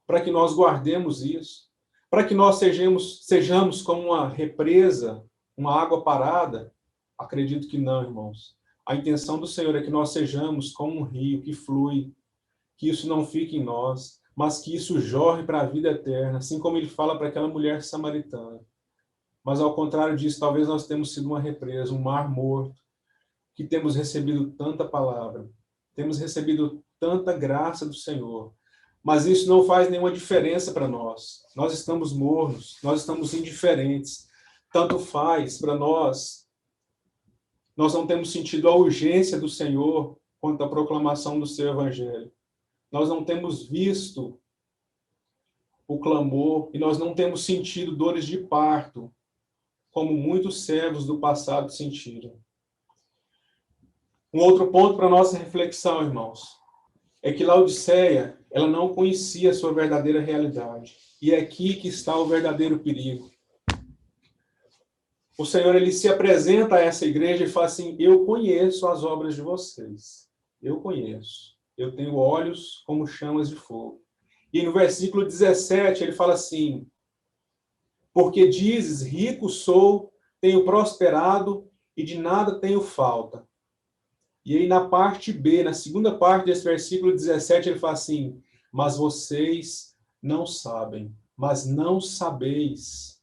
para que nós guardemos isso, para que nós sejamos como uma represa, uma água parada? Acredito que não, irmãos. A intenção do Senhor é que nós sejamos como um rio que flui, que isso não fique em nós, mas que isso jorre para a vida eterna, assim como ele fala para aquela mulher samaritana. Mas ao contrário disso, talvez nós temos sido uma represa, um mar morto, que temos recebido tanta palavra, temos recebido tanta graça do Senhor, mas isso não faz nenhuma diferença para nós. Nós estamos mornos, nós estamos indiferentes. Tanto faz para nós. Nós não temos sentido a urgência do Senhor quanto à proclamação do seu Evangelho. Nós não temos visto o clamor e nós não temos sentido dores de parto, como muitos servos do passado sentiram. Um outro ponto para nossa reflexão, irmãos, é que Laodiceia, ela não conhecia a sua verdadeira realidade. E é aqui que está o verdadeiro perigo. O Senhor, ele se apresenta a essa igreja e fala assim: eu conheço as obras de vocês. Eu conheço. Eu tenho olhos como chamas de fogo. E no versículo 17, ele fala assim: porque dizes, rico sou, tenho prosperado e de nada tenho falta. E aí na parte B, na segunda parte desse versículo 17, ele fala assim: mas vocês não sabem, mas não sabeis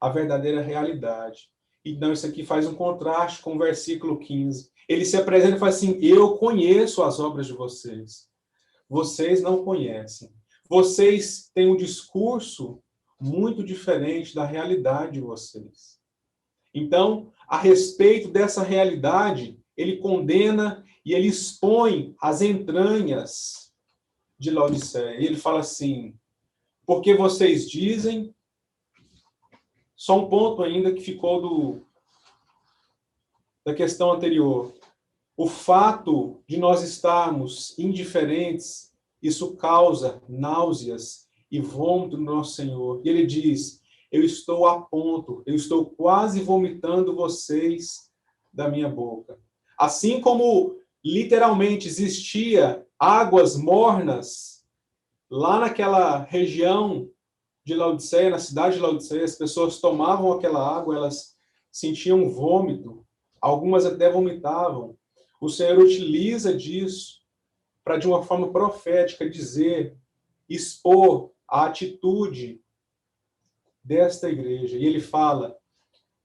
a verdadeira realidade. Então isso aqui faz um contraste com o versículo 15. Ele se apresenta e fala assim: eu conheço as obras de vocês. Vocês não conhecem. Vocês têm um discurso muito diferente da realidade de vocês. Então, a respeito dessa realidade, ele condena e ele expõe as entranhas de Laodiceia. Ele fala assim: porque vocês dizem... Só um ponto ainda que ficou da questão anterior. O fato de nós estarmos indiferentes, isso causa náuseas e vômito no nosso Senhor. E ele diz: eu estou a ponto, eu estou quase vomitando vocês da minha boca. Assim como literalmente existia águas mornas lá naquela região de Laodiceia, na cidade de Laodiceia, as pessoas tomavam aquela água, elas sentiam vômito, algumas até vomitavam. O Senhor utiliza disso para, de uma forma profética, dizer, expor a atitude desta igreja. E ele fala: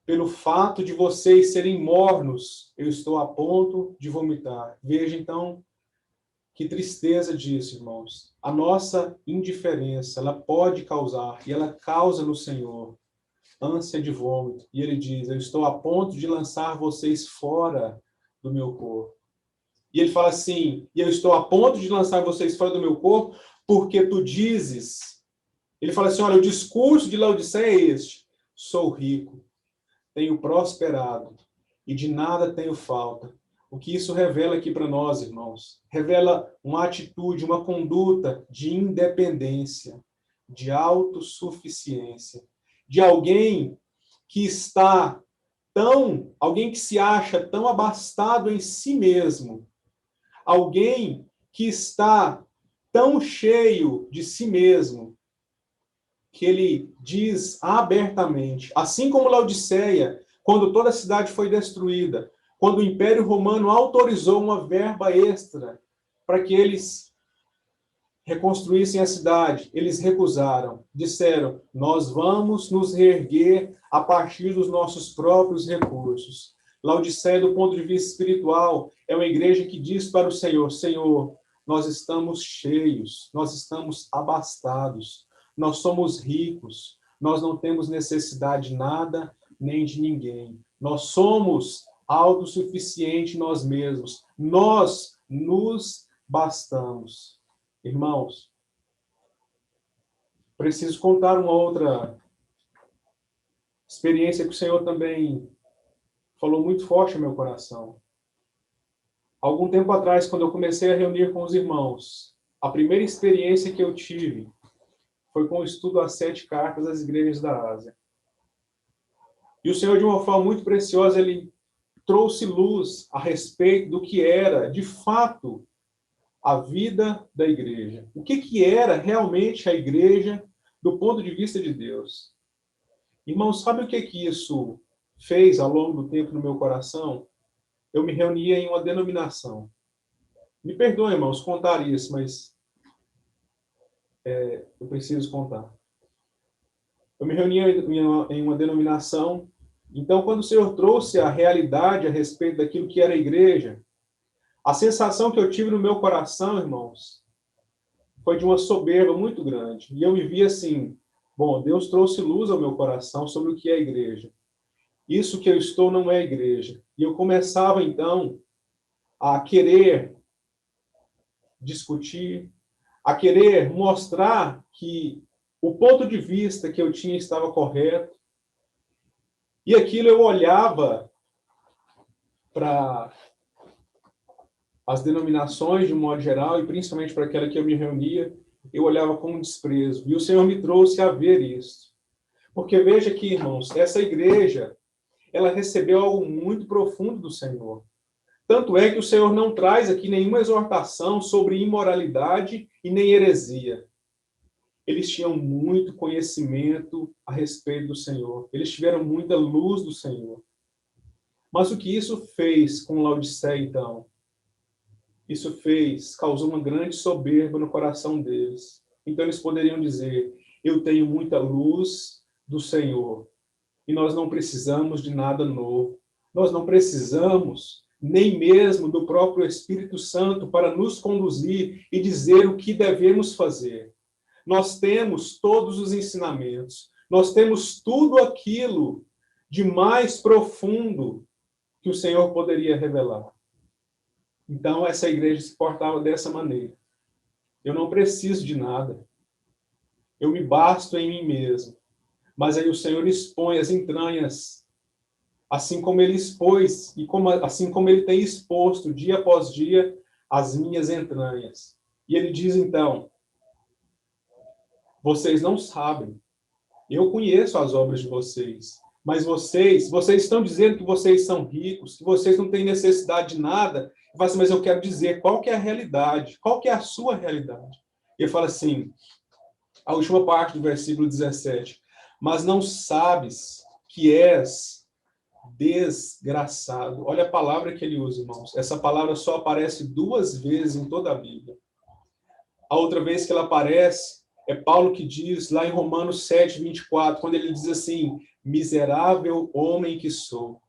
pelo fato de vocês serem mornos, eu estou a ponto de vomitar. Veja, então, Que tristeza disso, irmãos. A nossa indiferença, ela pode causar, e ela causa no Senhor, ânsia de vômito. E ele diz, eu estou a ponto de lançar vocês fora do meu corpo. E ele fala assim, e eu estou a ponto de lançar vocês fora do meu corpo, porque tu dizes. Ele fala assim, olha, o discurso de Laodiceia é este. Sou rico, tenho prosperado, e de nada tenho falta. O que isso revela aqui para nós, irmãos? Revela uma atitude, uma conduta de independência, de autossuficiência, de alguém que está alguém que se acha tão abastado em si mesmo, alguém que está tão cheio de si mesmo, que ele diz abertamente, assim como Laodiceia, quando toda a cidade foi destruída, quando o Império Romano autorizou uma verba extra para que eles reconstruíssem a cidade, eles recusaram. Disseram, nós vamos nos reerguer a partir dos nossos próprios recursos. Laodiceia, do ponto de vista espiritual, é uma igreja que diz para o Senhor, Senhor, nós estamos cheios, nós estamos abastados, nós somos ricos, nós não temos necessidade de nada nem de ninguém. Nós somos autossuficientes nós mesmos. Nós nos bastamos. Irmãos, preciso contar uma outra experiência que o Senhor também falou muito forte no meu coração. Algum tempo atrás, quando eu comecei a reunir com os irmãos, a primeira experiência que eu tive foi com o estudo das 7 cartas às igrejas da Ásia. E o Senhor, de uma forma muito preciosa, ele trouxe luz a respeito do que era, de fato, a vida da igreja. O que era realmente a igreja do ponto de vista de Deus. Irmãos, sabe o que isso fez ao longo do tempo no meu coração? Eu me reunia em uma denominação. Me perdoem, irmãos, contar isso, mas eu preciso contar. Eu me reunia em uma denominação. Então, quando o Senhor trouxe a realidade a respeito daquilo que era a igreja, a sensação que eu tive no meu coração, irmãos, foi de uma soberba muito grande. E eu me vi assim, bom, Deus trouxe luz ao meu coração sobre o que é a igreja. Isso que eu estou não é a igreja. E eu começava, então, a querer discutir, a querer mostrar que o ponto de vista que eu tinha estava correto. E aquilo eu olhava para as denominações, de um modo geral, e principalmente para aquela que eu me reunia, eu olhava com desprezo. E o Senhor me trouxe a ver isso. Porque veja aqui, irmãos, essa igreja, ela recebeu algo muito profundo do Senhor. Tanto é que o Senhor não traz aqui nenhuma exortação sobre imoralidade e nem heresia. Eles tinham muito conhecimento a respeito do Senhor. Eles tiveram muita luz do Senhor. Mas o que isso fez com Laodiceia, então? Isso causou uma grande soberba no coração deles. Então eles poderiam dizer, eu tenho muita luz do Senhor e nós não precisamos de nada novo. Nós não precisamos nem mesmo do próprio Espírito Santo para nos conduzir e dizer o que devemos fazer. Nós temos todos os ensinamentos. Nós temos tudo aquilo de mais profundo que o Senhor poderia revelar. Então, essa igreja se portava dessa maneira. Eu não preciso de nada. Eu me basto em mim mesmo. Mas aí o Senhor expõe as entranhas, assim como ele expôs, e assim como ele tem exposto dia após dia as minhas entranhas. E ele diz então, vocês não sabem, eu conheço as obras de vocês, mas vocês estão dizendo que vocês são ricos, que vocês não têm necessidade de nada, mas eu quero dizer qual que é a realidade, qual que é a sua realidade. Ele fala assim, a última parte do versículo 17, mas não sabes que és desgraçado. Olha a palavra que ele usa, irmãos. Essa palavra só aparece 2 vezes em toda a Bíblia. A outra vez que ela aparece, é Paulo que diz, lá em Romanos 7, 24, quando ele diz assim, miserável homem que sou,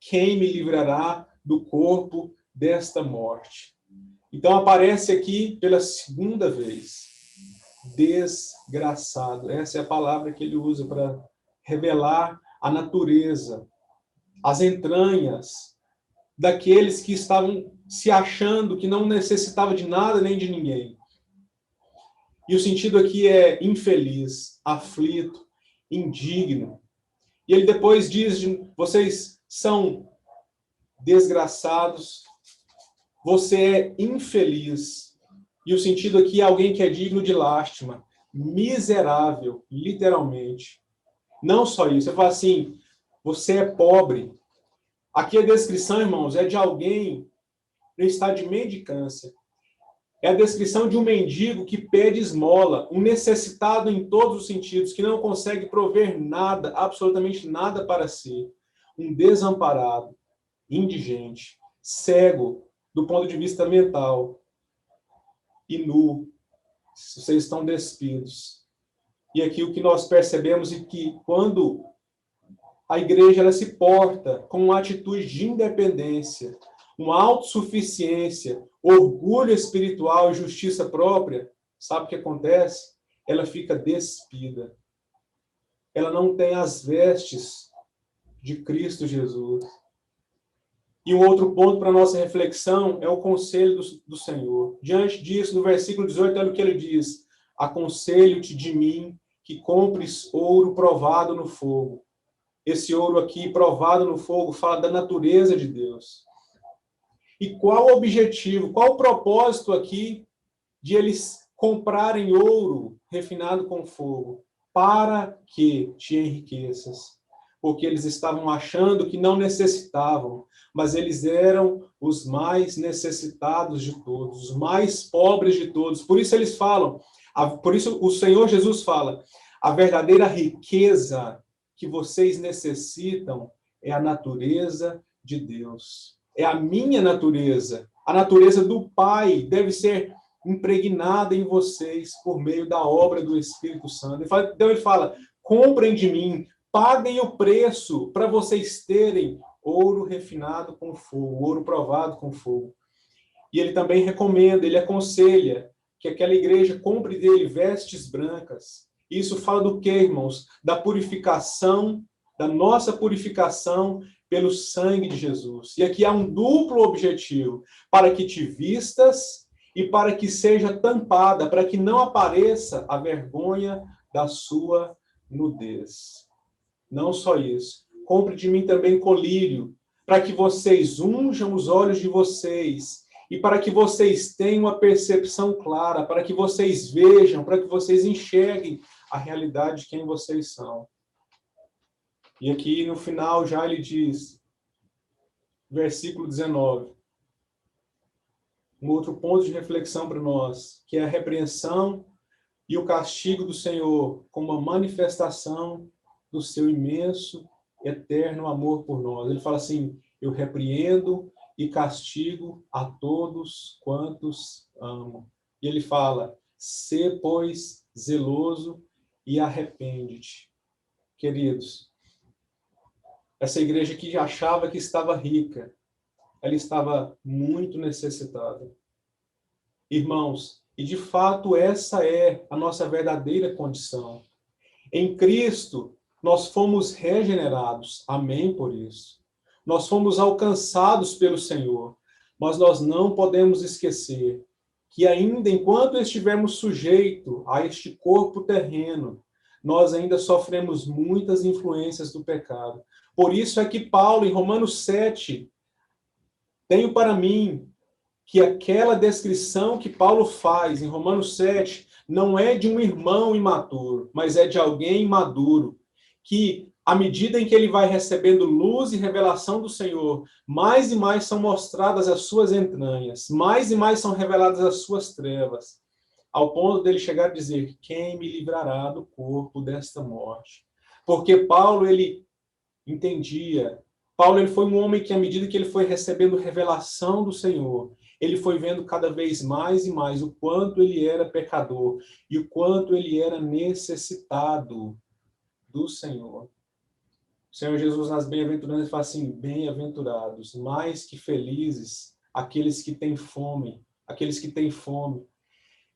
quem me livrará do corpo desta morte? Então aparece aqui pela segunda vez, desgraçado. Essa é a palavra que ele usa para revelar a natureza, as entranhas daqueles que estavam se achando que não necessitava de nada nem de ninguém. E o sentido aqui é infeliz, aflito, indigno. E ele depois diz, vocês são desgraçados, você é infeliz. E o sentido aqui é alguém que é digno de lástima, miserável, literalmente. Não só isso, ele fala assim, você é pobre. Aqui a descrição, irmãos, é de alguém no estado de mendicância. É a descrição de um mendigo que pede esmola, um necessitado em todos os sentidos, que não consegue prover nada, absolutamente nada para si. Um desamparado, indigente, cego do ponto de vista mental e nu. Vocês estão despidos. E aqui o que nós percebemos é que quando a igreja ela se porta com uma atitude de independência, uma autossuficiência, orgulho espiritual e justiça própria, sabe o que acontece? Ela fica despida. Ela não tem as vestes de Cristo Jesus. E um outro ponto para a nossa reflexão é o conselho do Senhor. Diante disso, no versículo 18, olha o que ele diz: aconselho-te de mim que compres ouro provado no fogo. Esse ouro aqui, provado no fogo, fala da natureza de Deus. E qual o objetivo, qual o propósito aqui de eles comprarem ouro refinado com fogo? Para que te enriqueças. Porque eles estavam achando que não necessitavam, mas eles eram os mais necessitados de todos, os mais pobres de todos. Por isso eles falam, por isso o Senhor Jesus fala, a verdadeira riqueza que vocês necessitam é a natureza de Deus. É a minha natureza. A natureza do Pai deve ser impregnada em vocês por meio da obra do Espírito Santo. Então ele fala, comprem de mim, paguem o preço para vocês terem ouro refinado com fogo, ouro provado com fogo. E ele também recomenda, ele aconselha que aquela igreja compre dele vestes brancas. Isso fala do quê, irmãos? Da purificação, da nossa purificação pelo sangue de Jesus. E aqui há um duplo objetivo, para que te vistas e para que seja tampada, para que não apareça a vergonha da sua nudez. Não só isso. Compre de mim também colírio, para que vocês unjam os olhos de vocês e para que vocês tenham a percepção clara, para que vocês vejam, para que vocês enxerguem a realidade de quem vocês são. E aqui no final já ele diz, versículo 19, um outro ponto de reflexão para nós, que é a repreensão e o castigo do Senhor como uma manifestação do seu imenso, eterno amor por nós. Ele fala assim, eu repreendo e castigo a todos quantos amo. E ele fala, sê, pois, zeloso e arrepende-te. Queridos, essa igreja que achava que estava rica, ela estava muito necessitada. Irmãos, e de fato essa é a nossa verdadeira condição. Em Cristo, nós fomos regenerados. Amém por isso. Nós fomos alcançados pelo Senhor. Mas nós não podemos esquecer que ainda enquanto estivermos sujeitos a este corpo terreno, nós ainda sofremos muitas influências do pecado. Por isso é que Paulo, em Romanos 7, tenho para mim que aquela descrição que Paulo faz em Romanos 7 não é de um irmão imaturo, mas é de alguém maduro, que, à medida em que ele vai recebendo luz e revelação do Senhor, mais e mais são mostradas as suas entranhas, mais e mais são reveladas as suas trevas, ao ponto dele chegar a dizer, quem me livrará do corpo desta morte? Porque Paulo, ele entendia, Paulo ele foi um homem que, à medida que ele foi recebendo revelação do Senhor, ele foi vendo cada vez mais e mais o quanto ele era pecador e o quanto ele era necessitado do Senhor. O Senhor Jesus, nas bem-aventuranças, fala assim, bem-aventurados, mais que felizes, aqueles que têm fome aqueles que têm fome.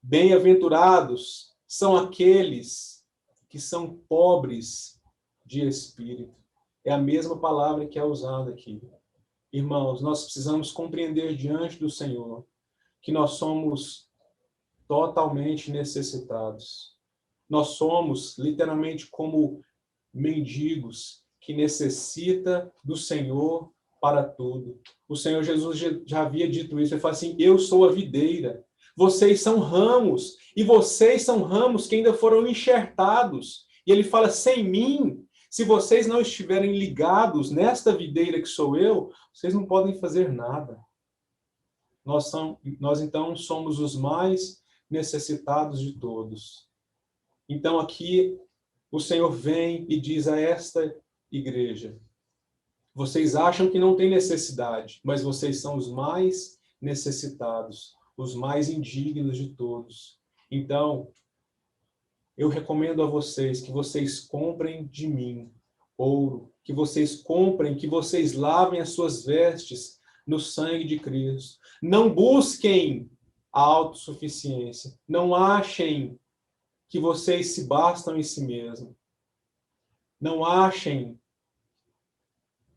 Bem-aventurados são aqueles que são pobres de espírito. É a mesma palavra que é usada aqui. Irmãos, nós precisamos compreender diante do Senhor que nós somos totalmente necessitados. Nós somos literalmente como mendigos que necessita do Senhor para tudo. O Senhor Jesus já havia dito isso. Ele fala assim: eu sou a videira, vocês são ramos, e vocês são ramos que ainda foram enxertados. E ele fala: sem mim, se vocês não estiverem ligados nesta videira que sou eu, vocês não podem fazer nada. Nós então somos os mais necessitados de todos. Então aqui o Senhor vem e diz a esta igreja: vocês acham que não tem necessidade, mas vocês são os mais necessitados, os mais indignos de todos. Então, eu recomendo a vocês que vocês comprem de mim ouro, que vocês comprem, que vocês lavem as suas vestes no sangue de Cristo. Não busquem a autossuficiência. Não achem que vocês se bastam em si mesmos. Não achem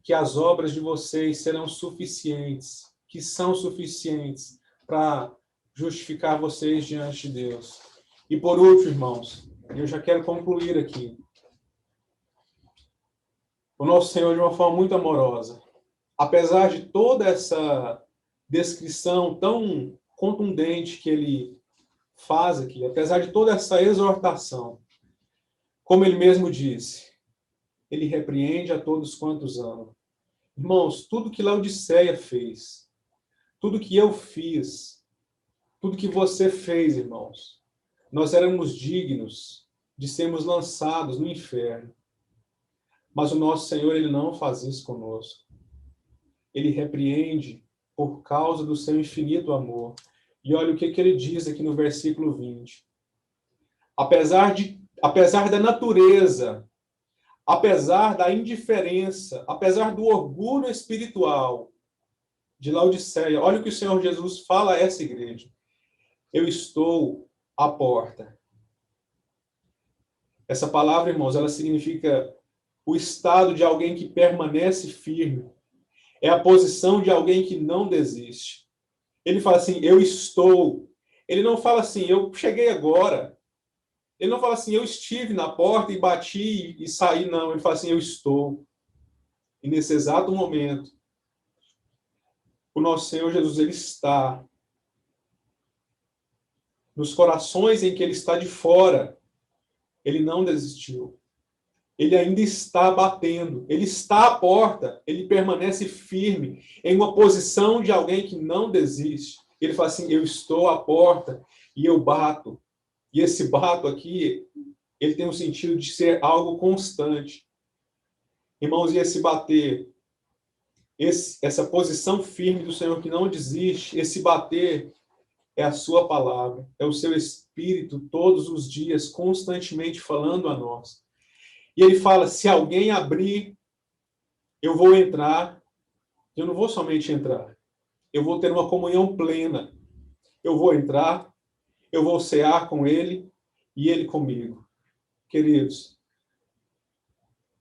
que as obras de vocês serão suficientes, que são suficientes para justificar vocês diante de Deus. E por último, irmãos, eu já quero concluir aqui. O nosso Senhor, de uma forma muito amorosa, apesar de toda essa descrição tão contundente que ele faz aqui, apesar de toda essa exortação, como ele mesmo disse, ele repreende a todos quantos amam. Irmãos, tudo que Laodiceia fez, tudo que eu fiz, tudo que você fez, irmãos, nós éramos dignos de sermos lançados no inferno. Mas o nosso Senhor, ele não faz isso conosco. Ele repreende por causa do seu infinito amor. E olha o que ele diz aqui no versículo 20. Apesar da natureza, apesar da indiferença, apesar do orgulho espiritual de Laodiceia, olha o que o Senhor Jesus fala a essa igreja: eu estou à porta. Essa palavra, irmãos, ela significa o estado de alguém que permanece firme. É a posição de alguém que não desiste. Ele fala assim: eu estou. Ele não fala assim: eu cheguei agora. Ele não fala assim: eu estive na porta e bati e saí. Não, ele fala assim: eu estou. E nesse exato momento, o nosso Senhor Jesus, ele está nos corações em que ele está de fora. Ele não desistiu. Ele ainda está batendo. Ele está à porta. Ele permanece firme em uma posição de alguém que não desiste. Ele fala assim: eu estou à porta e eu bato. E esse bato aqui, ele tem um sentido de ser algo constante. Irmãos, e esse bater, essa posição firme do Senhor que não desiste, esse bater é a sua palavra, é o seu Espírito todos os dias, constantemente falando a nós. E ele fala: se alguém abrir, eu vou entrar. Eu não vou somente entrar, eu vou ter uma comunhão plena. Eu vou entrar, eu vou cear com ele e ele comigo. Queridos,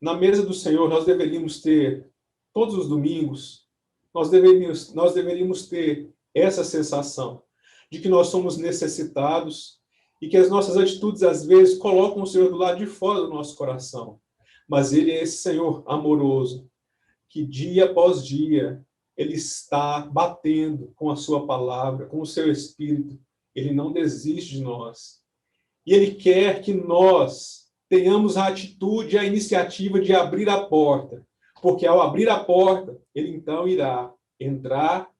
na mesa do Senhor nós deveríamos ter, todos os domingos, nós deveríamos ter essa sensação de que nós somos necessitados e que as nossas atitudes, às vezes, colocam o Senhor do lado de fora do nosso coração. Mas ele é esse Senhor amoroso, que dia após dia, ele está batendo com a sua palavra, com o seu Espírito. Ele não desiste de nós. E ele quer que nós tenhamos a atitude, a iniciativa de abrir a porta. Porque ao abrir a porta, ele então irá entrar,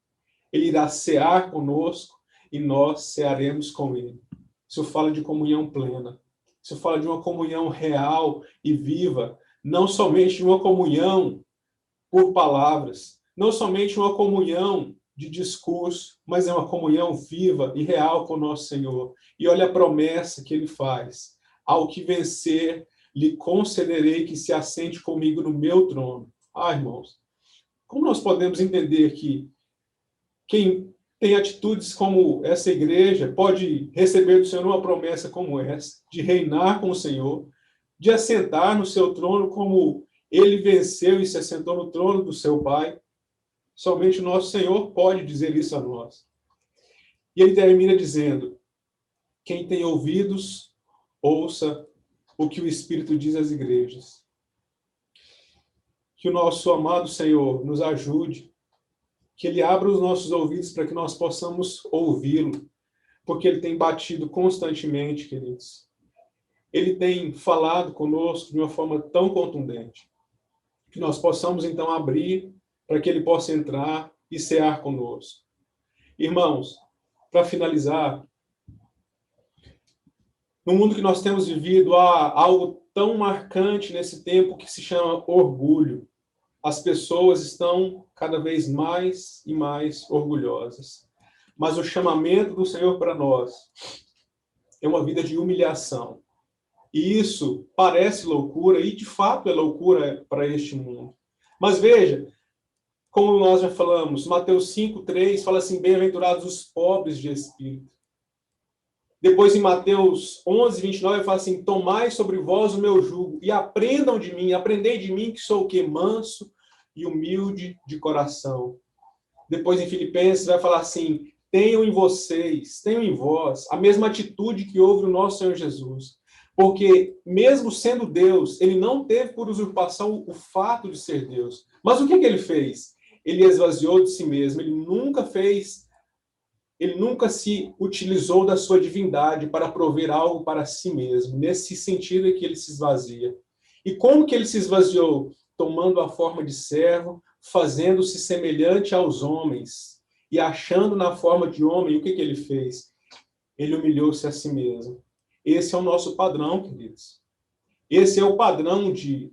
ele irá cear conosco e nós cearemos com ele. Isso fala de comunhão plena. Isso fala de uma comunhão real e viva. Não somente uma comunhão por palavras. Não somente uma comunhão de discurso, mas é uma comunhão viva e real com o nosso Senhor. E olha a promessa que ele faz: ao que vencer, lhe concederei que se assente comigo no meu trono. Ah, irmãos, como nós podemos entender que quem tem atitudes como essa igreja, pode receber do Senhor uma promessa como essa, de reinar com o Senhor, de assentar no seu trono como ele venceu e se assentou no trono do seu Pai. Somente o nosso Senhor pode dizer isso a nós. E ele termina dizendo: quem tem ouvidos, ouça o que o Espírito diz às igrejas. Que o nosso amado Senhor nos ajude, que Ele abra os nossos ouvidos para que nós possamos ouvi-lo, porque Ele tem batido constantemente, queridos. Ele tem falado conosco de uma forma tão contundente, que nós possamos então abrir para que Ele possa entrar e cear conosco. Irmãos, para finalizar, no mundo que nós temos vivido, há algo tão marcante nesse tempo que se chama orgulho. As pessoas estão cada vez mais e mais orgulhosas. Mas o chamamento do Senhor para nós é uma vida de humilhação. E isso parece loucura, e de fato é loucura para este mundo. Mas veja, como nós já falamos, Mateus 5:3 fala assim: bem-aventurados os pobres de espírito. Depois, em Mateus 11:29, fala assim: tomai sobre vós o meu jugo e aprendei de mim, que sou o quê? Manso e humilde de coração. Depois, em Filipenses, vai falar assim: tenham em vós, a mesma atitude que houve no nosso Senhor Jesus. Porque, mesmo sendo Deus, ele não teve por usurpação o fato de ser Deus. Mas o que ele fez? Ele esvaziou de si mesmo, ele nunca se utilizou da sua divindade para prover algo para si mesmo. Nesse sentido é que ele se esvazia. E como que ele se esvaziou? Tomando a forma de servo, fazendo-se semelhante aos homens. E achando na forma de homem, o que ele fez? Ele humilhou-se a si mesmo. Esse é o nosso padrão, queridos. Esse é o padrão de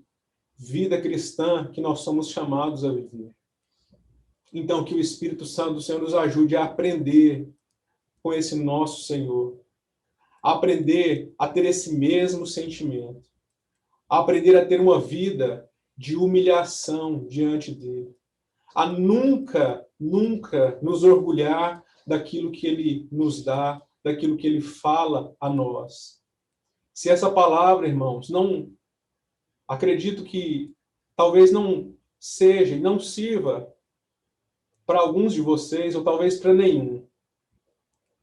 vida cristã que nós somos chamados a viver. Então, que o Espírito Santo do Senhor nos ajude a aprender com esse nosso Senhor. A aprender a ter esse mesmo sentimento. A aprender a ter uma vida de humilhação diante dele. A nunca nos orgulhar daquilo que ele nos dá, daquilo que ele fala a nós. Se essa palavra, irmãos, acredito que talvez não seja e não sirva para alguns de vocês, ou talvez para nenhum.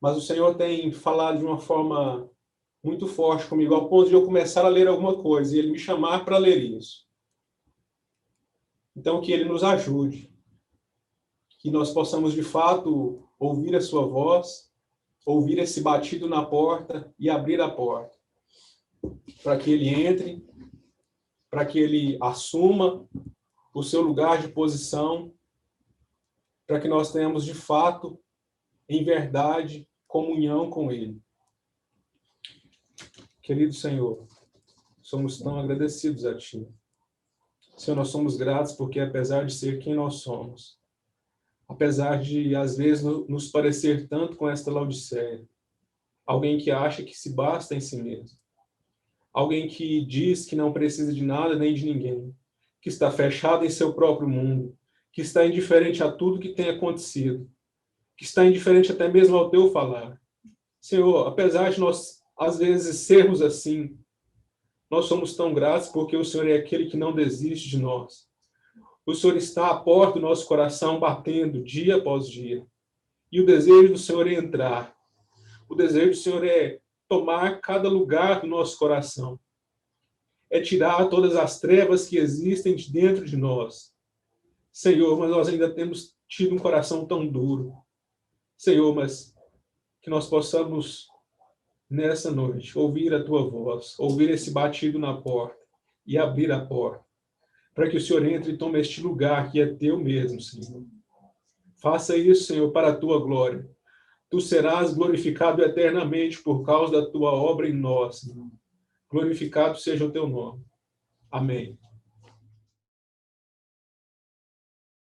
Mas o Senhor tem falado de uma forma muito forte comigo, ao ponto de eu começar a ler alguma coisa, e Ele me chamar para ler isso. Então, que Ele nos ajude, que nós possamos, de fato, ouvir a sua voz, ouvir esse batido na porta e abrir a porta, para que Ele entre, para que Ele assuma o seu lugar de posição, para que nós tenhamos, de fato, em verdade, comunhão com Ele. Querido Senhor, somos tão agradecidos a Ti. Senhor, nós somos gratos porque, apesar de ser quem nós somos, apesar de, às vezes, nos parecer tanto com esta Laodiceia, alguém que acha que se basta em si mesmo, alguém que diz que não precisa de nada nem de ninguém, que está fechado em seu próprio mundo, que está indiferente a tudo que tem acontecido, que está indiferente até mesmo ao teu falar. Senhor, apesar de nós, às vezes, sermos assim, nós somos tão gratos porque o Senhor é aquele que não desiste de nós. O Senhor está à porta do nosso coração, batendo dia após dia. E o desejo do Senhor é entrar. O desejo do Senhor é tomar cada lugar do nosso coração. É tirar todas as trevas que existem de dentro de nós. Senhor, mas nós ainda temos tido um coração tão duro. Senhor, mas que nós possamos, nessa noite, ouvir a Tua voz, ouvir esse batido na porta e abrir a porta, para que o Senhor entre e tome este lugar que é Teu mesmo, Senhor. Faça isso, Senhor, para a Tua glória. Tu serás glorificado eternamente por causa da Tua obra em nós, Senhor. Glorificado seja o Teu nome. Amém.